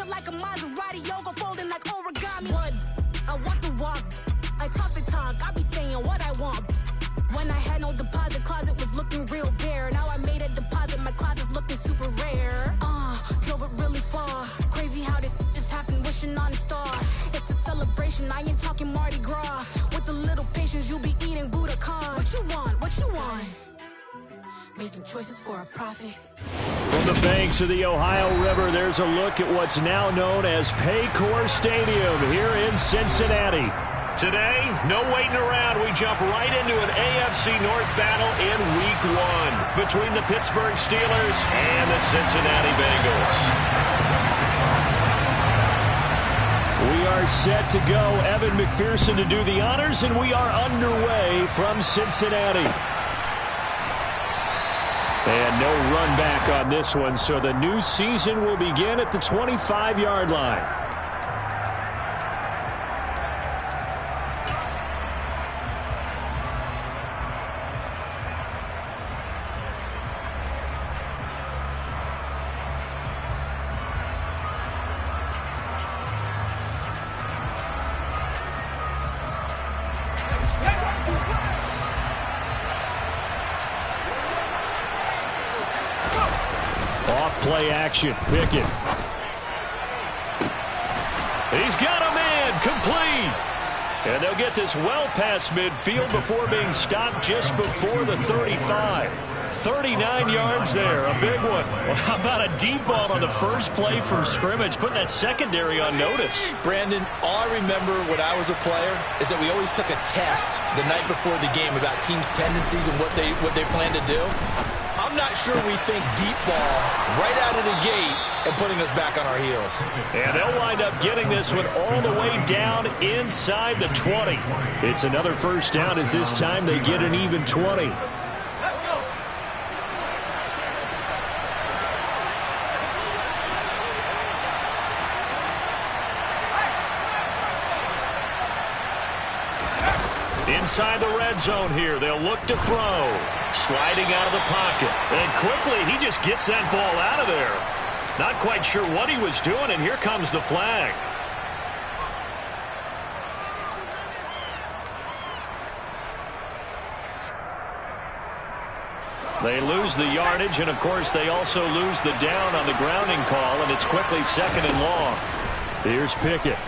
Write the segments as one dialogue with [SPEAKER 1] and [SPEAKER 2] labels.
[SPEAKER 1] it like a Maserati, yoga folding like origami. What? I walk the walk, I talk the talk, I be saying what I want. When I had no deposit, closet was looking real bare. Now I made a deposit, my closet's looking super rare. Drove it really far. Crazy how did this happen, wishing on a star. It's a celebration, I ain't talking Mardi Gras. With a little patience, you'll be eating Budokan. What you want, what you want? Made some choices for a profit.
[SPEAKER 2] From the banks of the Ohio River, there's a look at what's now known as Paycor Stadium here in Cincinnati. Today, no waiting around. We jump right into an AFC North battle in Week 1 between the Pittsburgh Steelers and the Cincinnati Bengals. We are set to go. Evan McPherson to do the honors, and we are underway from Cincinnati. And no run back on this one, so the new season will begin at the 25-yard line. Play action, Pickett. He's got a man, complete. And they'll get this well past midfield before being stopped just before the 35. 39 yards there, a big one. Well, how about a deep ball on the first play from scrimmage, putting that secondary on notice?
[SPEAKER 3] Brandon, all I remember when I was a player is that we always took a test the night before the game about teams' tendencies and what they plan to do. I'm not sure we think deep ball right out of the gate and putting us back on our heels.
[SPEAKER 2] And they'll wind up getting this one all the way down inside the 20. It's another first down as this time they get an even 20. Inside the red zone here, they'll look to throw. Sliding out of the pocket. And quickly, he just gets that ball out of there. Not quite sure what he was doing, and here comes the flag. They lose the yardage, and of course, they also lose the down on the grounding call, and it's quickly 2nd and long. Here's Pickett.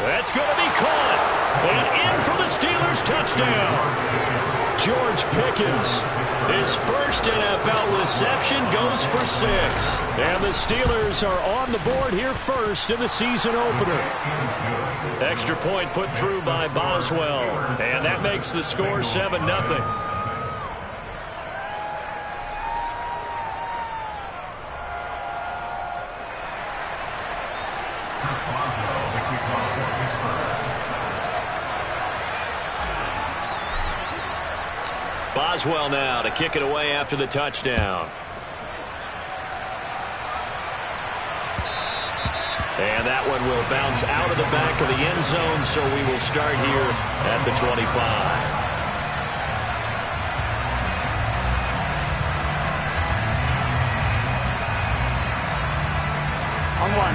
[SPEAKER 2] That's going to be caught. And in for the Steelers touchdown. George Pickens, his first NFL reception, goes for 6. And the Steelers are on the board here first in the season opener. Extra point put through by Boswell. And that makes the score 7-0. Boswell now to kick it away after the touchdown. And that one will bounce out of the back of the end zone, so we will start here at the 25.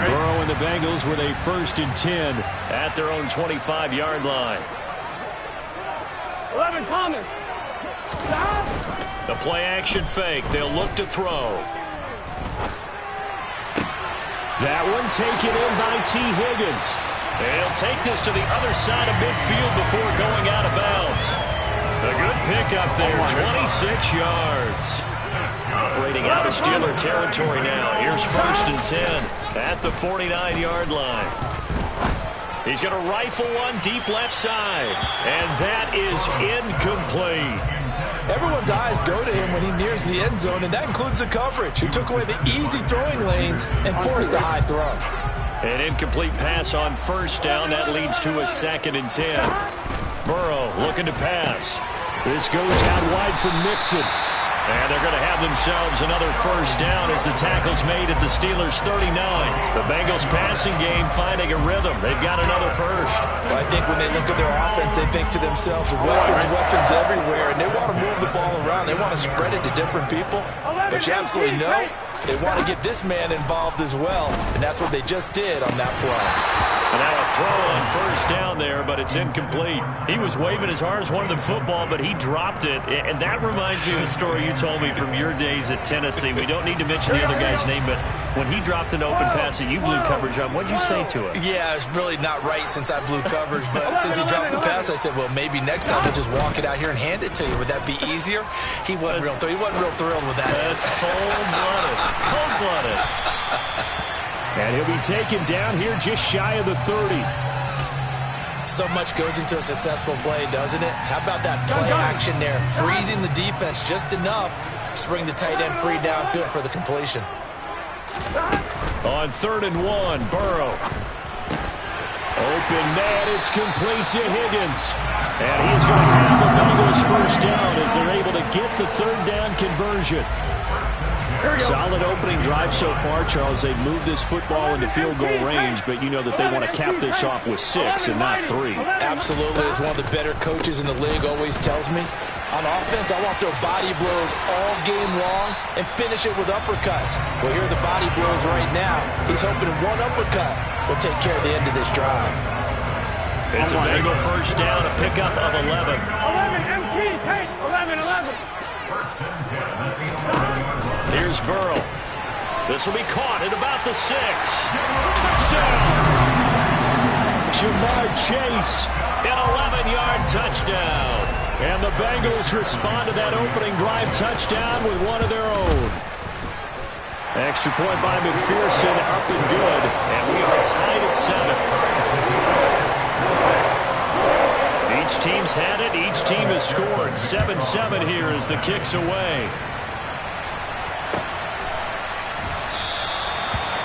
[SPEAKER 2] Burrow and the Bengals with a 1st and 10 at their own 25-yard line.
[SPEAKER 4] 11 coming.
[SPEAKER 2] The play action fake. They'll look to throw. That one taken in by T. Higgins. They'll take this to the other side of midfield before going out of bounds. A good pickup there, 26 yards. Operating out of Steeler territory now. Here's 1st and 10 at the 49-yard line. He's going to rifle one deep left side. And that is incomplete.
[SPEAKER 3] Everyone's eyes go to him when he nears the end zone, and that includes the coverage. He took away the easy throwing lanes and forced the high throw.
[SPEAKER 2] An incomplete pass on 1st down. That leads to a 2nd and 10. Burrow looking to pass. This goes out wide for Mixon. And they're going to have themselves another 1st down as the tackle's made at the Steelers' 39. The Bengals passing game finding a rhythm. They've got another 1st.
[SPEAKER 3] Well, I think when they look at their offense, they think to themselves, weapons everywhere, and they want to move the ball around. They want to spread it to different people. But you absolutely know They want to get this man involved as well, and that's what they just did on that play.
[SPEAKER 2] And now a throw on first down there, but it's incomplete. He was waving his arms, wanted the football, but he dropped it. And that reminds me of the story you told me from your days at Tennessee. We don't need to mention the other guy's name, but when he dropped an open pass that you blew coverage on, what did you say to him?
[SPEAKER 3] Yeah, it's really not right since I blew coverage, but since he dropped the pass, I said, well, maybe next time he'll just walk it out here and hand it to you. Would that be easier? He wasn't real thrilled with that.
[SPEAKER 2] That's cold-blooded. Cold-blooded. And he'll be taken down here just shy of the 30.
[SPEAKER 3] So much goes into a successful play, doesn't it? How about that play action there? Freezing the defense just enough to bring the tight end free downfield for the completion.
[SPEAKER 2] On 3rd and 1, Burrow. Open man, it's complete to Higgins. And he's going to have the Bengals first down as they're able to get the 3rd down conversion. Solid opening drive so far, Charles. They've moved this football into field goal range, but you know that they want to cap this off with 6 and not 3.
[SPEAKER 3] Absolutely. As one of the better coaches in the league always tells me, on offense, I want their body blows all game long and finish it with uppercuts. Well, here are the body blows right now. He's hoping one uppercut will take care of the end of this drive.
[SPEAKER 2] It's a Bengal first down, a pickup of 11.
[SPEAKER 4] 11, MT, take 11.
[SPEAKER 2] Here's Burrow. This will be caught at about the 6. Touchdown! Jamar Chase, an 11-yard touchdown. And the Bengals respond to that opening drive touchdown with one of their own. Extra point by McPherson, up and good. And we are tied at 7. Each team's had it. Each team has scored. 7-7 here as the kick's away.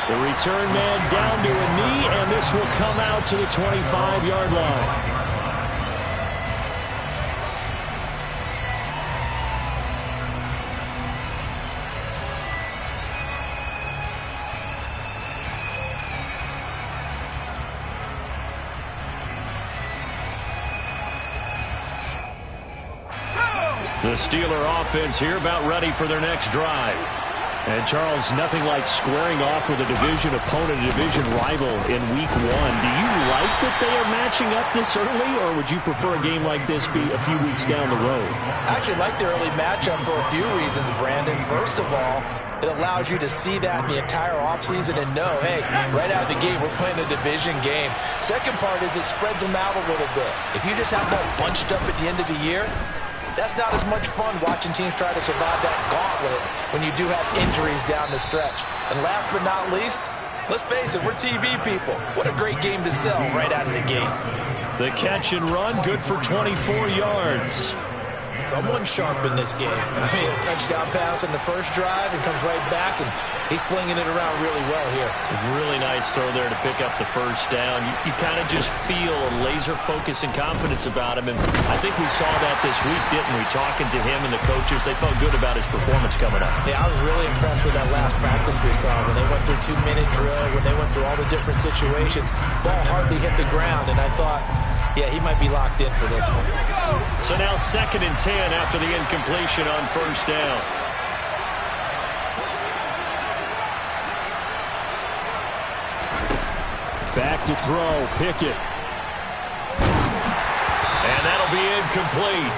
[SPEAKER 2] The return man down to a knee, and this will come out to the 25-yard line. The Steeler offense here about ready for their next drive. And, Charles, nothing like squaring off with a division opponent, a division rival in Week 1. Do you like that they are matching up this early, or would you prefer a game like this be a few weeks down the road?
[SPEAKER 3] I actually like the early matchup for a few reasons, Brandon. First of all, it allows you to see that in the entire offseason and know, hey, right out of the gate, we're playing a division game. Second part is it spreads them out a little bit. If you just have them all bunched up at the end of the year, that's not as much fun watching teams try to survive that gauntlet when you do have injuries down the stretch. And last but not least, let's face it, we're TV people. What a great game to sell right out of the gate.
[SPEAKER 2] The catch and run, good for 24 yards.
[SPEAKER 3] Someone sharp in this game. I mean, a touchdown pass in the first drive and comes right back, and he's flinging it around really well here.
[SPEAKER 2] Really nice throw there to pick up the first down. You kind of just feel a laser focus and confidence about him, and I think we saw that this week, didn't we? Talking to him and the coaches, they felt good about his performance coming up.
[SPEAKER 3] Yeah, I was really impressed with that last practice we saw when they went through 2-minute drill, when they went through all the different situations. Ball hardly hit the ground, and I thought, yeah, he might be locked in for this one.
[SPEAKER 2] So now 2nd and 10 after the incompletion on first down. Back to throw, Pickett. And that'll be incomplete.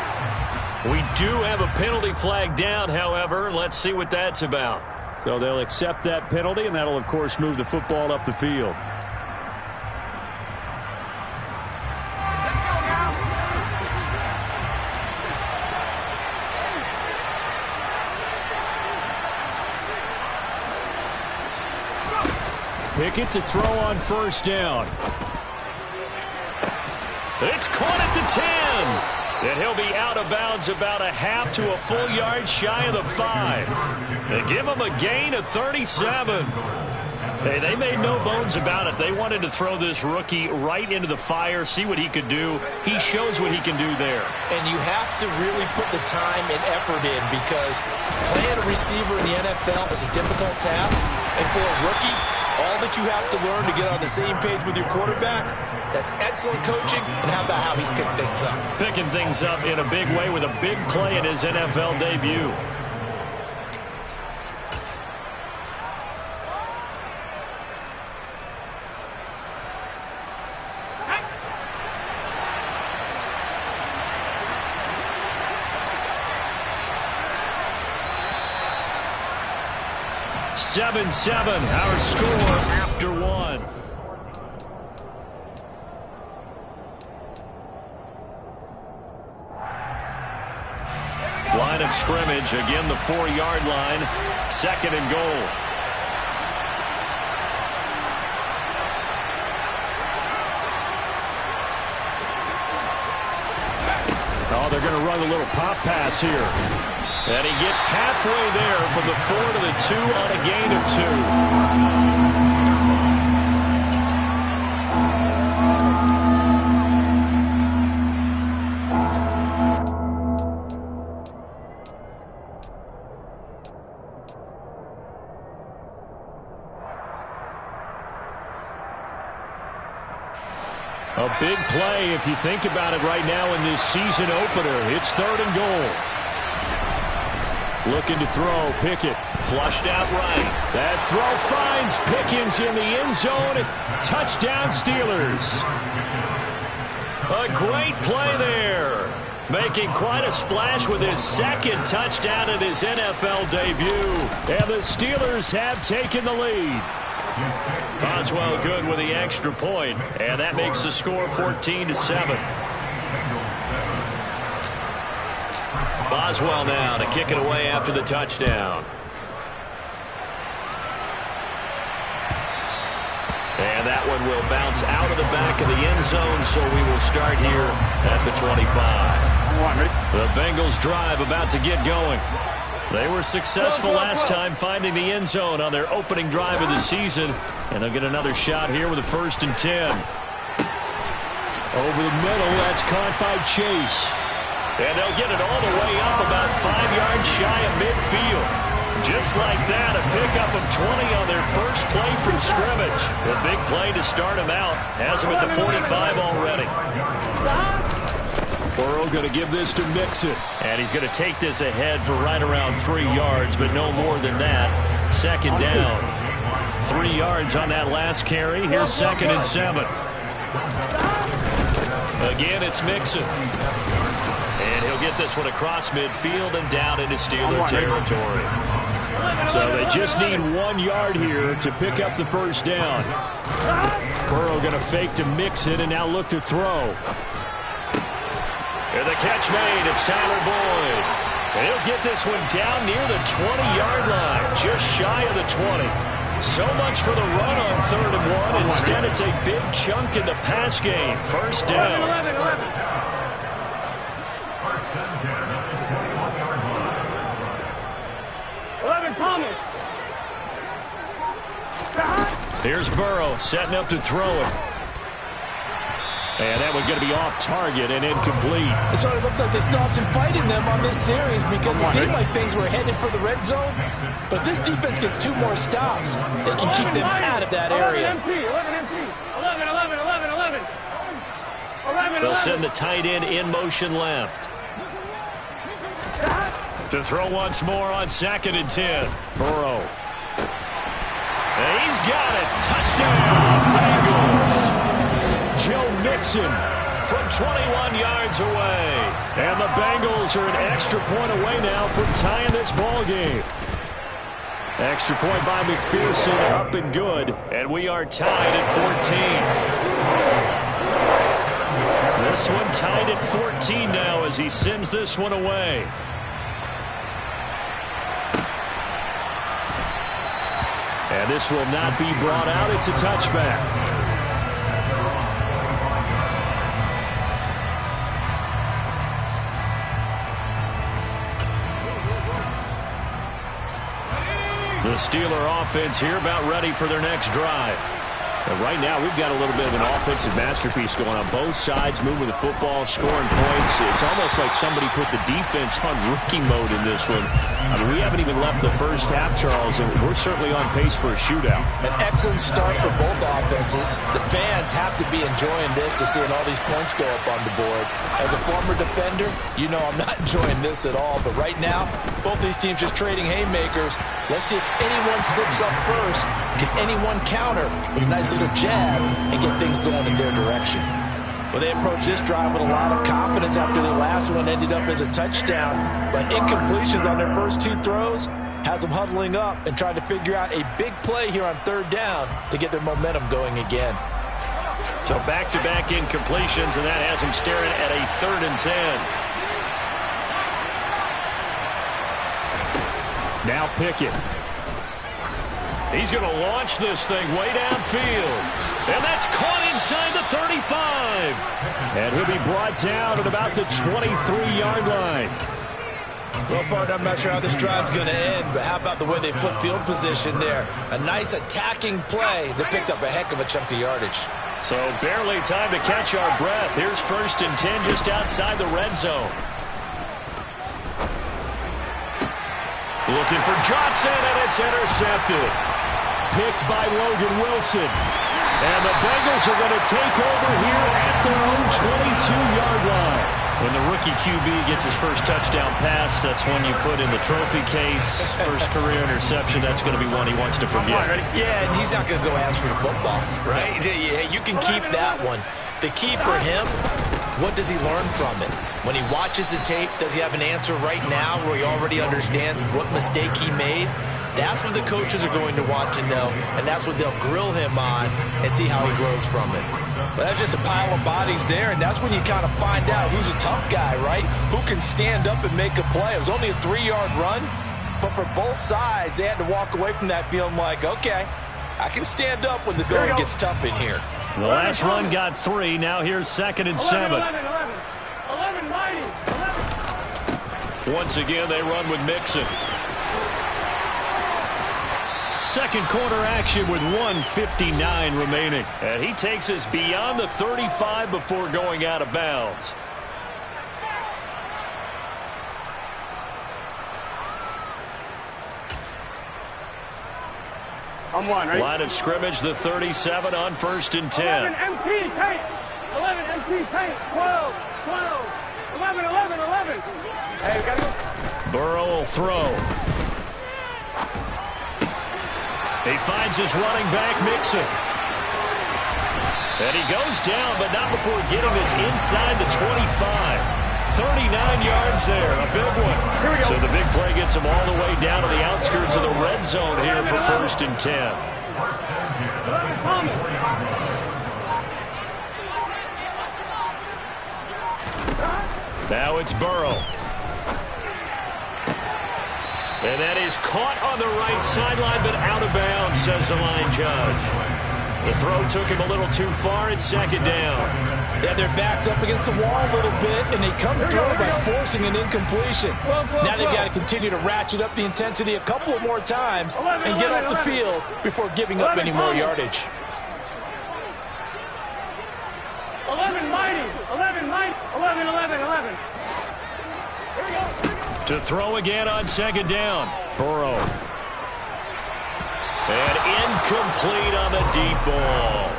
[SPEAKER 2] We do have a penalty flag down, however. Let's see what that's about. So they'll accept that penalty, and that'll, of course, move the football up the field. Pickett to throw on first down. It's caught at the 10. And he'll be out of bounds about a half to a full yard shy of the 5. They give him a gain of 37. Hey, they made no bones about it. They wanted to throw this rookie right into the fire, see what he could do. He shows what he can do there.
[SPEAKER 3] And you have to really put the time and effort in, because playing a receiver in the NFL is a difficult task. And for a rookie, all that you have to learn to get on the same page with your quarterback, that's excellent coaching. And how about how he's picked things up?
[SPEAKER 2] Picking things up in a big way with a big play in his NFL debut. 7-7, our score after one. Line of scrimmage, again the 4-yard line, 2nd and goal. Oh, they're going to run a little pop pass here. And he gets halfway there from the 4 to the 2 on a gain of 2. A big play if you think about it right now in this season opener. It's 3rd and goal. Looking to throw. Pickett flushed out right. That throw finds Pickens in the end zone. Touchdown Steelers. A great play there. Making quite a splash with his 2nd touchdown in his NFL debut. And the Steelers have taken the lead. Boswell good with the extra point, and that makes the score 14-7. Boswell now to kick it away after the touchdown. And that one will bounce out of the back of the end zone, so we will start here at the 25. The Bengals drive about to get going. They were successful last time finding the end zone on their opening drive of the season, and they'll get another shot here with a 1st and 10. Over the middle, that's caught by Chase. And they'll get it all the way up about 5 yards shy of midfield. Just like that, a pickup of 20 on their first play from scrimmage. A big play to start them out. Has them at the 45 already. Burrow going to give this to Mixon. And he's going to take this ahead for right around 3 yards, but no more than that. 2nd down. 3 yards on that last carry. Here's 2nd and 7. Again, it's Mixon. And he'll get this one across midfield and down into Steeler territory. So they just need 1 yard here to pick up the 1st down. Burrow going to fake to Mixon and now look to throw. And the catch made. It's Tyler Boyd. And he'll get this one down near the 20-yard line, just shy of the 20. So much for the run on 3rd and 1. Instead, it's a big chunk in the pass game. 1st down.
[SPEAKER 4] 11, Thomas.
[SPEAKER 2] Here's Burrow setting up to throw it. And that one going to be off target and incomplete.
[SPEAKER 3] It sort of looks like they still have some fight in them on this series because it seemed like things were headed for the red zone. But this defense gets 2 more stops. They can keep them out of that area.
[SPEAKER 4] 11 MP, 11 MP. 11, 11, 11, 11. 11,
[SPEAKER 2] They'll send the tight end in motion left. To throw once more on 2nd and 10. Burrow. And he's got it. Touchdown, Bengals. Joe Mixon from 21 yards away. And the Bengals are an extra point away now from tying this ball game. Extra point by McPherson, up and good. And we are tied at 14. This one tied at 14 now as he sends this one away. And this will not be brought out. It's a touchback. The Steeler offense here about ready for their next drive. And right now, we've got a little bit of an offensive masterpiece going on both sides, moving the football, scoring points. It's almost like somebody put the defense on rookie mode in this one. I mean, we haven't even left the first half, Charles, and we're certainly on pace for a shootout.
[SPEAKER 3] An excellent start for both offenses. The fans have to be enjoying this to seeing all these points go up on the board. As a former defender, you know I'm not enjoying this at all. But right now, both these teams just trading haymakers. Let's see if anyone slips up first. Can anyone counter with a nice little jab and get things going in their direction? Well, they approached this drive with a lot of confidence after their last one ended up as a touchdown. But incompletions on their first 2 throws, has them huddling up and trying to figure out a big play here on third down to get their momentum going again.
[SPEAKER 2] So back-to-back incompletions, and that has them staring at a 3rd and 10. Now Pickett. He's going to launch this thing way downfield. And that's caught inside the 35. And he'll be brought down at about the 23-yard line.
[SPEAKER 3] Well, partner, I'm not sure how this drive's going to end, but how about the way they flip field position there? A nice attacking play that picked up a heck of a chunk of yardage.
[SPEAKER 2] So barely time to catch our breath. Here's 1st and 10 just outside the red zone. Looking for Johnson, and it's intercepted. Picked by Logan Wilson. And the Bengals are going to take over here at their own 22-yard line. When the rookie QB gets his first touchdown pass, that's one you put in the trophy case. First career interception, that's going to be one he wants to forget.
[SPEAKER 3] Yeah, and he's not going to go ask for the football, right? You can keep that one. The key for him, what does he learn from it? When he watches the tape, does he have an answer right now where he already understands what mistake he made? That's what the coaches are going to want to know, and that's what they'll grill him on and see how he grows from it. But that's just a pile of bodies there, and that's when you kind of find out who's a tough guy, right? Who can stand up and make a play. It was only a 3-yard run, but for both sides, they had to walk away from that feeling like, okay, I can stand up when the going gets tough in here.
[SPEAKER 2] The last run got 3. Now here's 2nd and 7.
[SPEAKER 4] 11, mighty. 11.
[SPEAKER 2] Once again, they run with Mixon. Second quarter action with 1:59 remaining. And he takes us beyond the 35 before going out of bounds.
[SPEAKER 4] I'm one, right?
[SPEAKER 2] Line of scrimmage, the 37 on 1st and 10.
[SPEAKER 4] 11 MT paint. 11 MT paint. 12. 11. Hey, we got to go.
[SPEAKER 2] Burrow will throw. He finds his running back, Mixon. And he goes down, but not before getting this inside the 25. 39 yards there, a big one. So the big play gets him all the way down to the outskirts of the red zone here for 1st and 10. Now it's Burrow. And that is caught on the right sideline, but out of bounds, says the line judge. The throw took him a little too far. It's 2nd down.
[SPEAKER 3] Yeah, their back's up against the wall a little bit, and they come through by forcing an incompletion. Now they've got to continue to ratchet up the intensity a couple of more times and get off the field before giving up any more yardage.
[SPEAKER 4] 11 mighty. 11. Here we go.
[SPEAKER 2] To throw again on 2nd down. Burrow. And incomplete on the deep ball.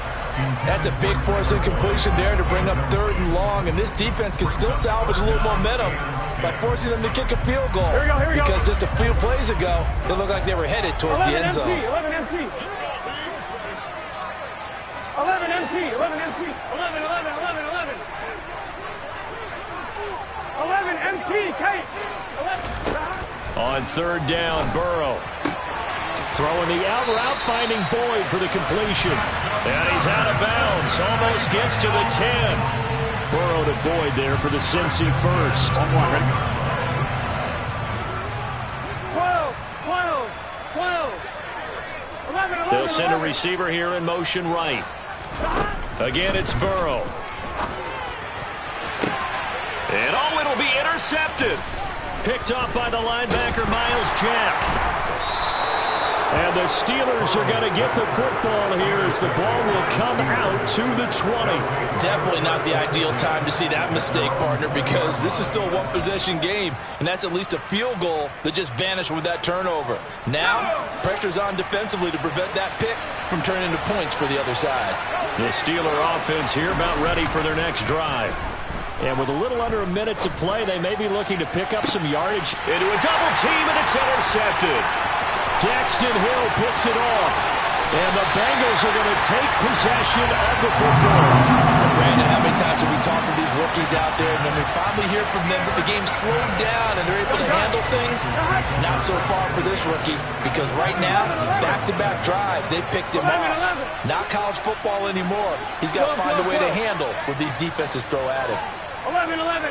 [SPEAKER 3] That's a big force incompletion there to bring up 3rd and long, and this defense can still salvage a little momentum by forcing them to kick a field goal.
[SPEAKER 4] Here we go.
[SPEAKER 3] Because just a few plays ago, it looked like they were headed towards the end zone.
[SPEAKER 4] 11 MT. 11 MT. 11 MT, Kate. 11.
[SPEAKER 2] On 3rd down, Burrow. Throwing the out route, finding Boyd for the completion. And he's out of bounds. Almost gets to the 10. Burrow to Boyd there for the Cincy first.
[SPEAKER 4] 12. 11.
[SPEAKER 2] They'll send a receiver here in motion right. Again, it's Burrow. And it'll be intercepted. Picked off by the linebacker, Miles Jack. And the Steelers are going to get the football here as the ball will come out to the 20.
[SPEAKER 3] Definitely not the ideal time to see that mistake, partner, because this is still a one-possession game, and that's at least a field goal that just vanished with that turnover. Now, pressure's on defensively to prevent that pick from turning into points for the other side.
[SPEAKER 2] The Steeler offense here about ready for their next drive. And with a little under a minute to play, they may be looking to pick up some yardage. Into a double team, and it's intercepted. Daxton Hill picks it off. And the Bengals are going to take possession of the football.
[SPEAKER 3] Brandon, how many times have we talked with these rookies out there, and then we finally hear from them that the game slowed down and they're able to handle things? Not so far for this rookie, because right now, back-to-back drives, they picked him off. Not college football anymore. He's got to find a way to handle what these defenses throw at him.
[SPEAKER 4] 11.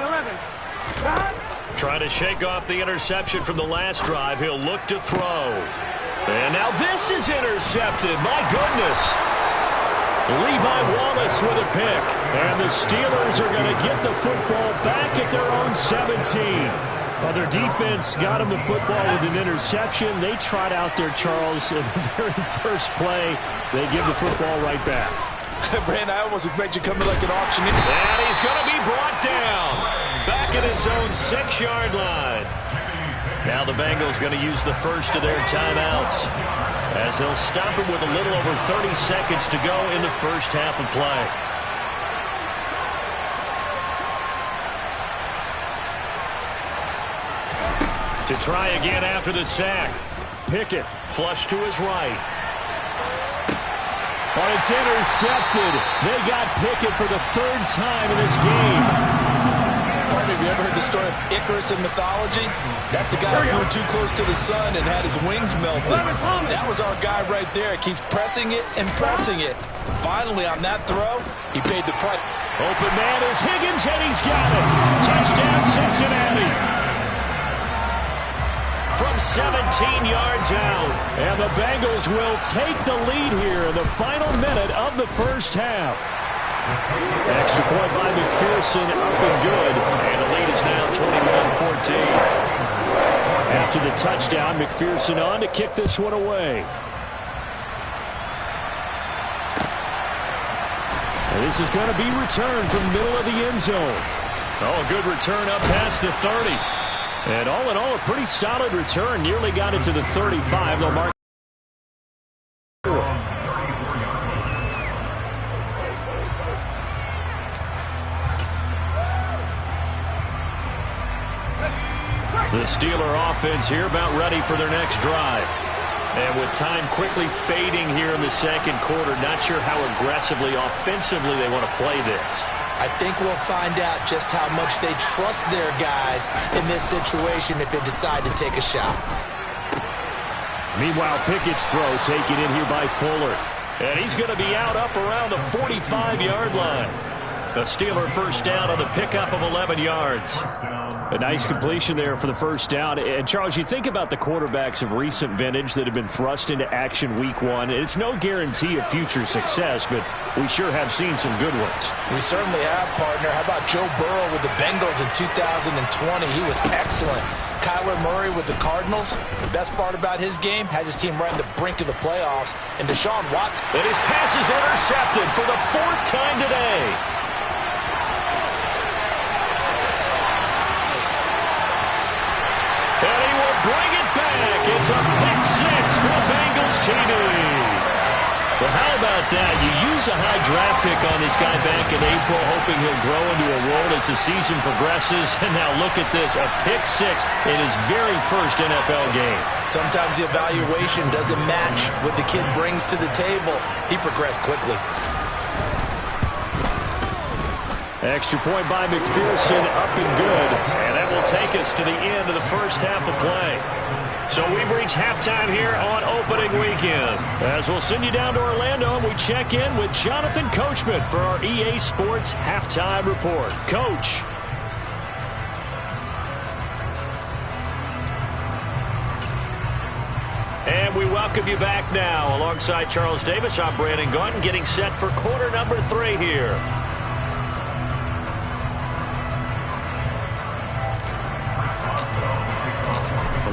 [SPEAKER 2] Trying to shake off the interception from the last drive. He'll look to throw. And now this is intercepted. My goodness. Levi Wallace with a pick. And the Steelers are going to get the football back at their own 17. Well, their defense got him the football with an interception. They tried out there, Charles, in the very first play. They give the football right back.
[SPEAKER 3] Brandon, I almost expect you coming like an auctioneer.
[SPEAKER 2] And he's going to be brought down. Back at his own 6-yard line. Now the Bengals going to use the first of their timeouts as they'll stop it with a little over 30 seconds to go in the first half of play. To try again after the sack. Pickett flush to his right. But it's intercepted. They got Pickett for the third time in this game.
[SPEAKER 3] Have you ever heard the story of Icarus in mythology? That's the guy who flew too close to the sun and had his wings melted. That was our guy right there. Keeps pressing it and pressing it. Finally, on that throw, he paid the price.
[SPEAKER 2] Open man is Higgins, and he's got it. Touchdown, Cincinnati. From 17 yards out. And the Bengals will take the lead here in the final minute of the first half. Extra point by McPherson, up and good. And the lead is now 21-14. After the touchdown, McPherson on to kick this one away. And this is going to be returned from the middle of the end zone. Oh, a good return up past the 30. And all in all, a pretty solid return. Nearly got it to the 35. They'll mark. The Steeler offense here about ready for their next drive. And with time quickly fading here in the second quarter, not sure how aggressively, offensively they want to play this.
[SPEAKER 3] I think we'll find out just how much they trust their guys in this situation if they decide to take a shot.
[SPEAKER 2] Meanwhile, Pickett's throw taken in here by Fuller. And he's going to be out up around the 45-yard line. A Steeler first down on the pickup of 11 yards. A nice completion there for the first down. And, Charles, you think about the quarterbacks of recent vintage that have been thrust into action week one. It's no guarantee of future success, but we sure have seen some good ones.
[SPEAKER 3] We certainly have, partner. How about Joe Burrow with the Bengals in 2020? He was excellent. Kyler Murray with the Cardinals. The best part about his game, has his team right on the brink of the playoffs. And Deshaun Watson.
[SPEAKER 2] And his pass is intercepted for the 4th time today. And he will bring it back. It's a pick six for the Bengals TD. Well, how about that? You use a high draft pick on this guy back in April, hoping he'll grow into a role as the season progresses. And now look at this, a pick six in his very first NFL game.
[SPEAKER 3] Sometimes the evaluation doesn't match what the kid brings to the table. He progressed quickly.
[SPEAKER 2] Extra point by McPherson, up and good. And that will take us to the end of the first half of play. So we've reached halftime here on opening weekend. As we'll send you down to Orlando, and we check in with Jonathan Coachman for our EA Sports Halftime Report. Coach. And we welcome you back now. Alongside Charles Davis, I'm Brandon Gaudin, getting set for quarter number 3 here.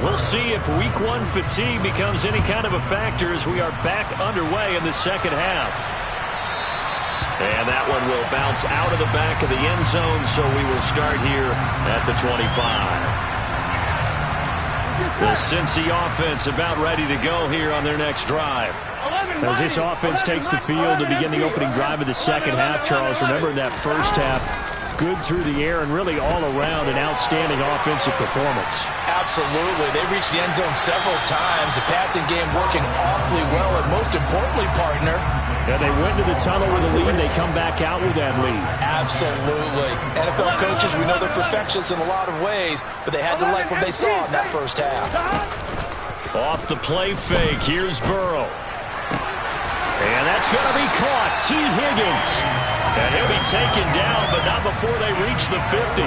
[SPEAKER 2] We'll see if week one fatigue becomes any kind of a factor as we are back underway in the second half. And that one will bounce out of the back of the end zone, so we will start here at the 25. The Cincy offense about ready to go here on their next drive. As this offense takes the field to begin the opening drive of the second half, Charles, remember in that first half, good through the air and really all around an outstanding offensive performance.
[SPEAKER 3] Absolutely. They reached the end zone several times. The passing game working awfully well. And most importantly, partner,
[SPEAKER 2] yeah, they went to the tunnel with a lead. They come back out with that lead.
[SPEAKER 3] Absolutely. NFL coaches, we know they're perfectionists in a lot of ways, but they had to like what they saw in that first half.
[SPEAKER 2] Off the play fake, here's Burrow. And that's going to be caught. T. Higgins. And he'll be taken down, but not before they reach the 50.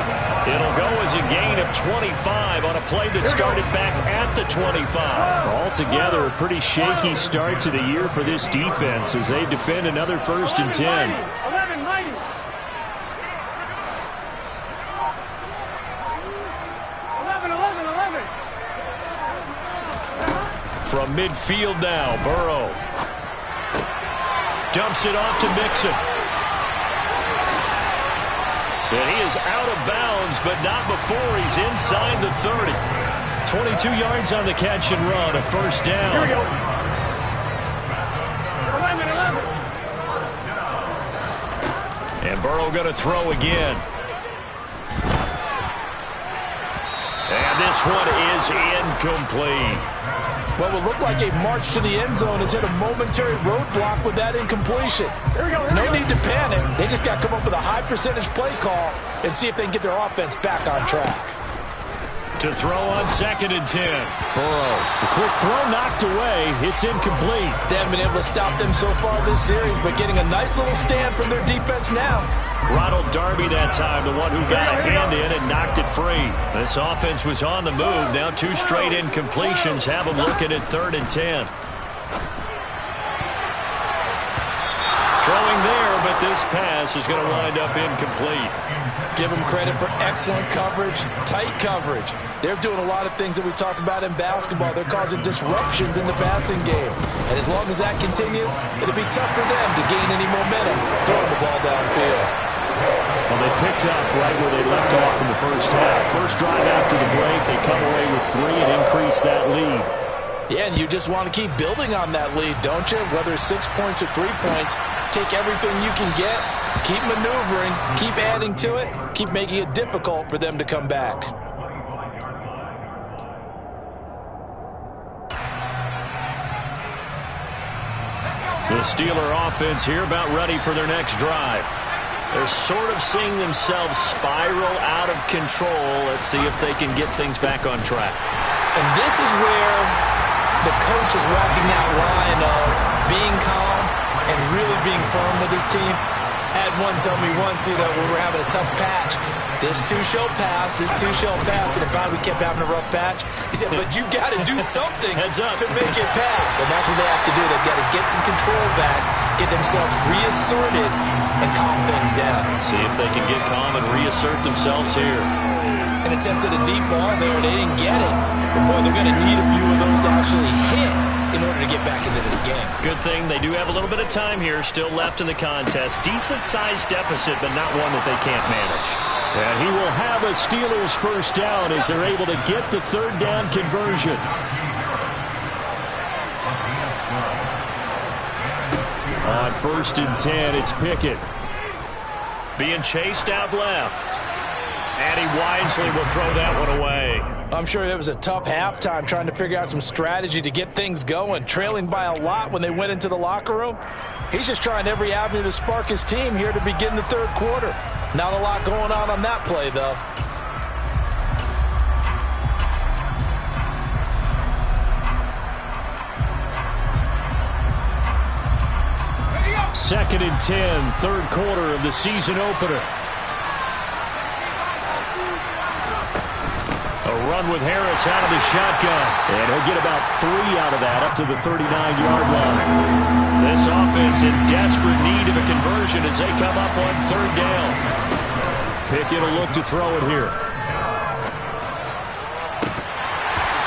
[SPEAKER 2] It'll go as a gain of 25 on a play that started back at the 25. Altogether, a pretty shaky start to the year for this defense as they defend another 1st and 10.
[SPEAKER 4] 11.
[SPEAKER 2] From midfield now, Burrow. Dumps it off to Mixon. And he is out of bounds, but not before he's inside the 30. 22 yards on the catch and run, a 1st down.
[SPEAKER 4] Here we go. 11.
[SPEAKER 2] And Burrow going to throw again. And this one is incomplete.
[SPEAKER 3] What will look like a march to the end zone has hit a momentary roadblock with that incompletion. No need to panic. They just got to come up with a high percentage play call and see if they can get their offense back on track.
[SPEAKER 2] To throw on 2nd and 10. Burrow. The quick throw knocked away. It's incomplete.
[SPEAKER 3] They haven't been able to stop them so far this series, but getting a nice little stand from their defense now.
[SPEAKER 2] Ronald Darby that time, the one who got a hand in and knocked it free. This offense was on the move. Now 2 straight incompletions have them looking at 3rd and 10. Throwing there, but this pass is going to wind up incomplete.
[SPEAKER 3] Give them credit for excellent coverage, tight coverage. They're doing a lot of things that we talk about in basketball. They're causing disruptions in the passing game. And as long as that continues, it'll be tough for them to gain any momentum throwing the ball downfield.
[SPEAKER 2] Well, they picked up right where they left off in the first half. First drive after the break, they come away with 3 and increase that lead.
[SPEAKER 3] Yeah, and you just want to keep building on that lead, don't you? Whether it's 6 points or 3 points, take everything you can get, keep maneuvering, keep adding to it, keep making it difficult for them to come back.
[SPEAKER 2] The Steeler offense here about ready for their next drive. They're sort of seeing themselves spiral out of control. Let's see if they can get things back on track.
[SPEAKER 3] And this is where the coach is walking that line of being calm and really being firm with his team. Had one tell me once, when we were having a tough patch, this too shall pass, this too shall pass, and if we kept having a rough patch, he said, but you got to do something to make it pass. And that's what they have to do. They've got to get some control back, get themselves reasserted, and calm things down.
[SPEAKER 2] See if they can get calm and reassert themselves here.
[SPEAKER 3] An attempt at a deep ball there, they didn't get it. But boy, they're going to need a few of those to actually hit in order to get back into this game.
[SPEAKER 2] Good thing they do have a little bit of time here still left in the contest. Decent-sized deficit, but not one that they can't manage. And he will have a Steelers 1st down as they're able to get the 3rd down conversion. On 1st and 10, it's Pickett. Being chased out left. And he wisely will throw that one away.
[SPEAKER 3] I'm sure it was a tough halftime trying to figure out some strategy to get things going, trailing by a lot when they went into the locker room. He's just trying every avenue to spark his team here to begin the 3rd quarter. Not a lot going on that play, though.
[SPEAKER 2] Second and 10, 3rd quarter of the season opener. A run with Harris out of the shotgun. And he'll get about 3 out of that up to the 39-yard line. This offense in desperate need of a conversion as they come up on 3rd down. Pickett will look to throw it here.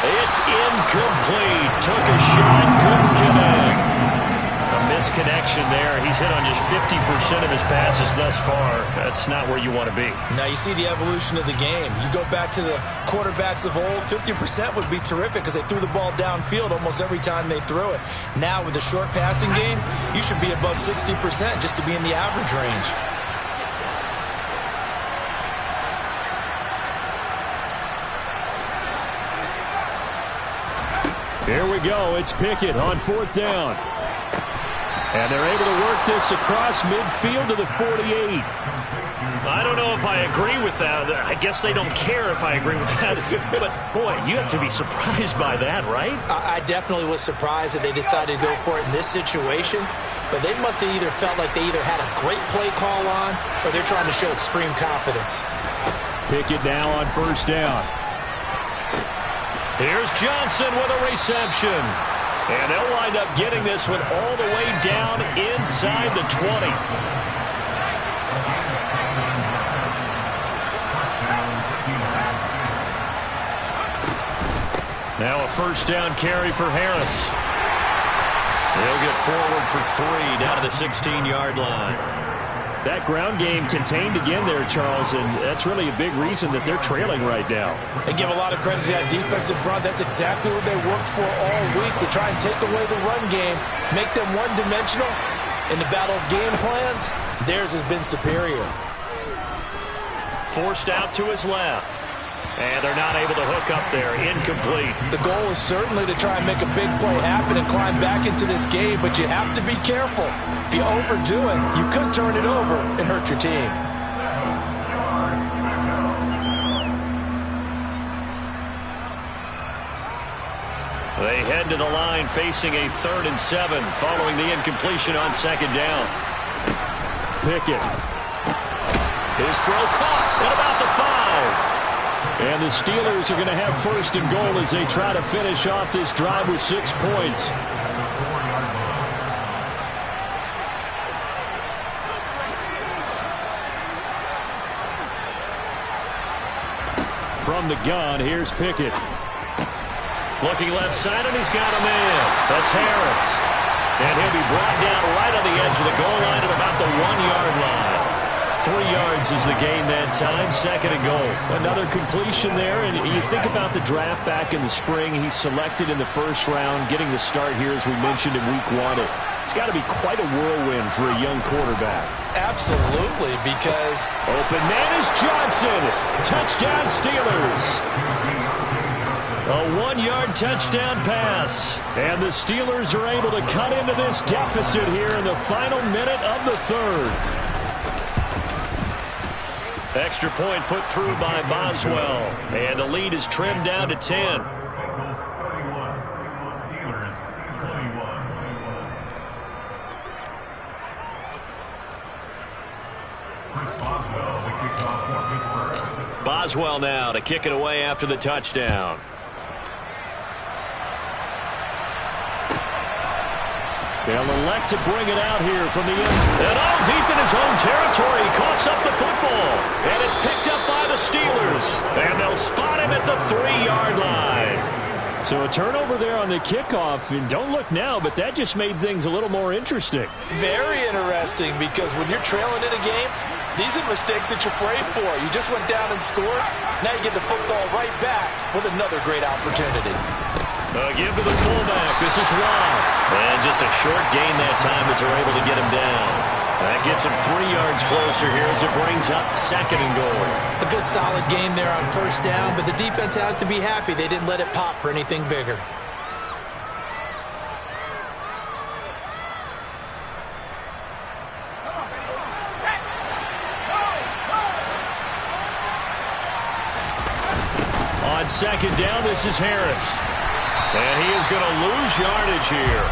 [SPEAKER 2] It's incomplete. Took a shot, couldn't connect. A misconnection there. He's hit on just 50% of his passes thus far. That's not where you want to be.
[SPEAKER 3] Now you see the evolution of the game. You go back to the quarterbacks of old, 50% would be terrific because they threw the ball downfield almost every time they threw it. Now with the short passing game, you should be above 60% just to be in the average range.
[SPEAKER 2] Here we go. It's Pickett on 4th down. And they're able to work this across midfield to the 48.
[SPEAKER 5] I don't know if I agree with that. I guess they don't care if I agree with that. But, boy, you have to be surprised by that, right?
[SPEAKER 3] I definitely was surprised that they decided to go for it in this situation. But they must have either felt like they either had a great play call on or they're trying to show extreme confidence.
[SPEAKER 2] Pickett now on 1st down. Here's Johnson with a reception. And they'll wind up getting this one all the way down inside the 20. Now a 1st down carry for Harris. He'll get forward for 3 down to the 16-yard line. That ground game contained again there, Charles, and that's really a big reason that they're trailing right now.
[SPEAKER 3] They give a lot of credit to that defense in front. That's exactly what they worked for all week, to try and take away the run game, make them one-dimensional. In the battle of game plans, theirs has been superior.
[SPEAKER 2] Forced out to his left. And they're not able to hook up there. Incomplete.
[SPEAKER 3] The goal is certainly to try and make a big play happen and climb back into this game, but you have to be careful. If you overdo it, you could turn it over and hurt your team.
[SPEAKER 2] They head to the line facing a 3rd and 7 following the incompletion on 2nd down. Pickett. His throw caught at about the 5. And the Steelers are going to have 1st and goal as they try to finish off this drive with 6 points. From the gun, here's Pickett. Looking left side, and he's got a man. That's Harris. And he'll be brought down right on the edge of the goal line at about the 1-yard line. 3 yards is the gain that time. 2nd and goal. Another completion there, and you think about the draft back in the spring. He's selected in the 1st round, getting the start here, as we mentioned in week 1. It's got to be quite a whirlwind for a young quarterback.
[SPEAKER 3] Absolutely, because
[SPEAKER 2] open man is Johnson. Touchdown, Steelers. A 1-yard touchdown pass. And the Steelers are able to cut into this deficit here in the final minute of the 3rd. Extra point put through by Boswell. And the lead is trimmed down to 10. Boswell now to kick it away after the touchdown. They'll elect to bring it out here from the end. And all deep in his own territory. He coughs up the football. And it's picked up by the Steelers. And they'll spot him at the 3-yard line. So a turnover there on the kickoff. And don't look now, but that just made things a little more interesting.
[SPEAKER 3] Very interesting, because when you're trailing in a game, these are mistakes that you prayed for. You just went down and scored. Now you get the football right back with another great opportunity.
[SPEAKER 2] Give to the fullback. This is Robb. And just a short gain that time as they're able to get him down. That gets him 3 yards closer here as it brings up 2nd and goal.
[SPEAKER 3] A good solid game there on 1st down, but the defense has to be happy they didn't let it pop for anything bigger. On 2nd down, this is Harris. And he is going to lose yardage here.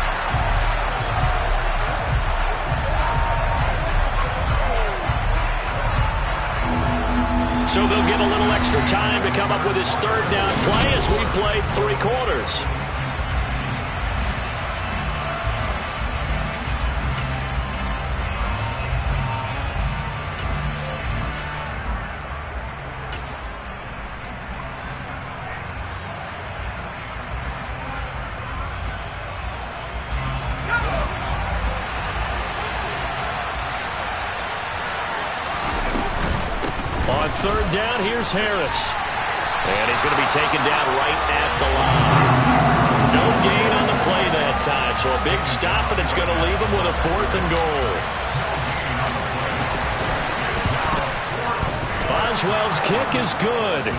[SPEAKER 3] So they'll get a little extra time to come up with his 3rd down play as we played 3 quarters. On 3rd down, here's Harris. And he's going to be taken down right at the line. No gain on the play that time, so a big stop, and it's going to leave him with a 4th and goal. Boswell's kick is good.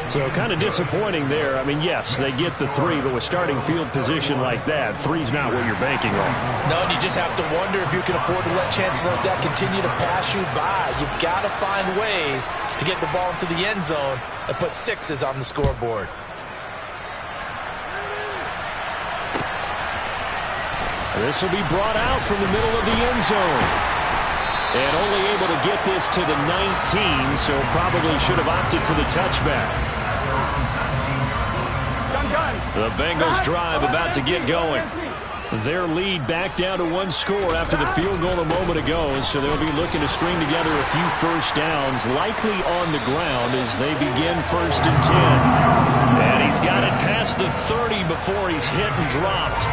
[SPEAKER 2] So kind of disappointing there. I mean, yes, they get the 3, but with starting field position like that, 3's not what you're banking on.
[SPEAKER 3] No, and you just have to wonder if you can afford to let chances like that continue to pass you by. You've got to find ways to get the ball into the end zone and put 6s on the scoreboard.
[SPEAKER 2] This will be brought out from the middle of the end zone. And only able to get this to the 19, so probably should have opted for the touchback. The Bengals drive about to get going. Their lead back down to 1 score after the field goal a moment ago, so they'll be looking to string together a few first downs, likely on the ground as they begin 1st and 10. And he's got it past the 30 before he's hit and dropped.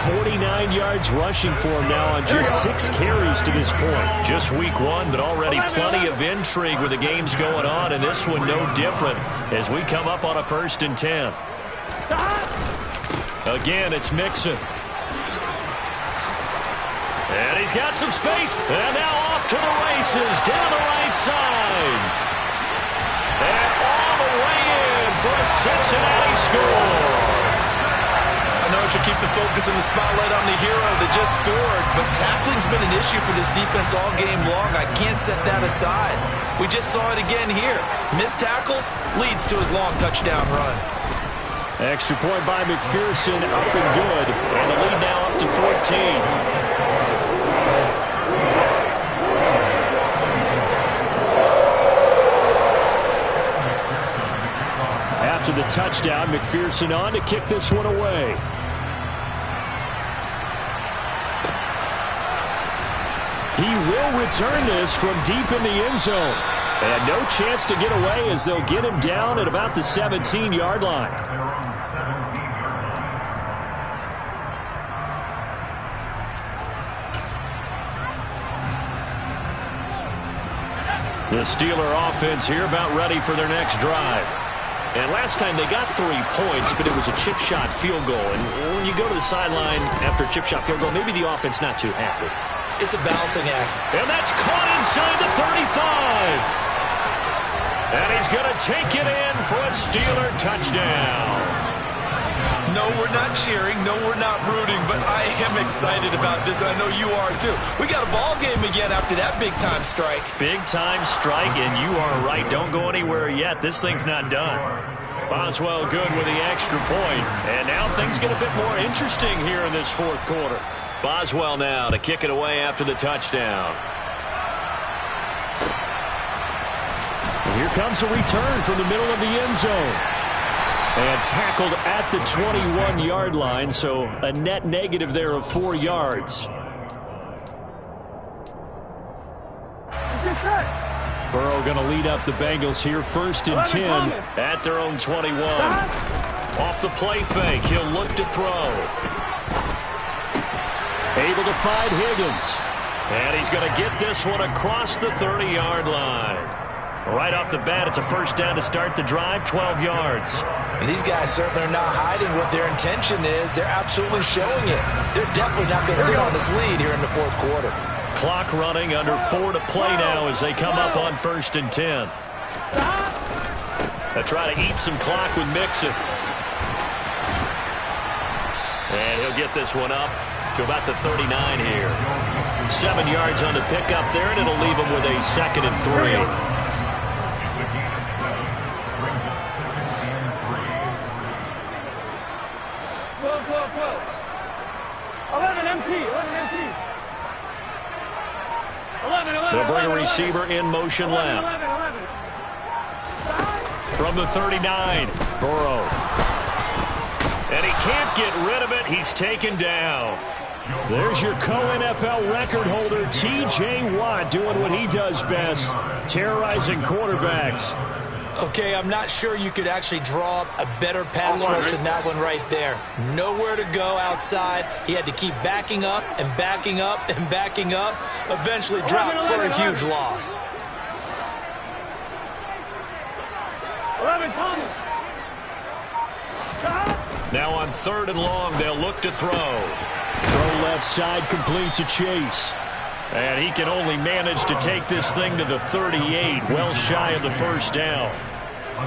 [SPEAKER 2] 49 yards rushing for him now on just 6 carries to this point. Just week 1, but already plenty of intrigue with the games going on, and this one no different as we come up on a 1st and 10. Again, it's Mixon. And he's got some space, and now off to the races down the right side. And all the way in for a Cincinnati score.
[SPEAKER 3] I know I should keep the focus and the spotlight on the hero that just scored, but tackling's been an issue for this defense all game long. I can't set that aside. We just saw it again here. Missed tackles leads to his long touchdown run.
[SPEAKER 2] Extra point by McPherson, up and good, and the lead now up to 14. After the touchdown, McPherson on to kick this one away. He will return this from deep in the end zone. And no chance to get away as they'll get him down at about the 17-yard line. The Steeler offense here about ready for their next drive. And last time they got 3 points, but it was a chip shot field goal. And when you go to the sideline after a chip shot field goal, maybe the offense not too happy.
[SPEAKER 3] It's a balancing act.
[SPEAKER 2] And that's caught inside the 35. And he's going to take it in for a Steeler touchdown.
[SPEAKER 3] No, we're not cheering. No, we're not rooting, but I am excited about this, and I know you are too. We got a ball game again after that big-time strike.
[SPEAKER 2] Big-time strike, and you are right. Don't go anywhere yet. This thing's not done. Boswell good with the extra point, and now things get a bit more interesting here in this 4th quarter. Boswell now to kick it away after the touchdown. And here comes a return from the middle of the end zone. And tackled at the 21-yard line, so a net negative there of 4 yards. Burrow going to lead up the Bengals here, 1st and 10 at their own 21. Off the play fake, he'll look to throw. Able to find Higgins. And he's going to get this one across the 30-yard line. Right off the bat, it's a 1st down to start the drive, 12 yards.
[SPEAKER 3] And these guys certainly are not hiding what their intention is. They're absolutely showing it. They're definitely not going to sit on this lead here in the 4th quarter.
[SPEAKER 2] Clock running, under 4 to play now as they come up on 1st and 10. They'll try to eat some clock with Mixon. And he'll get this one up to about the 39 here. 7 yards on the pickup there, and it'll leave him with a 2nd and 3. They'll bring a receiver in motion left. From the 39, Burrow. And he can't get rid of it. He's taken down. There's your co-NFL record holder, T.J. Watt, doing what he does best, terrorizing quarterbacks.
[SPEAKER 3] Okay, I'm not sure you could actually draw up a better pass rush than that one right there. Nowhere to go outside. He had to keep backing up and backing up and backing up. Eventually dropped for a huge loss.
[SPEAKER 4] 11, Thomas.
[SPEAKER 2] Now on 3rd and long, they'll look to throw. Throw left side, complete to Chase. And he can only manage to take this thing to the 38, well shy of the 1st down.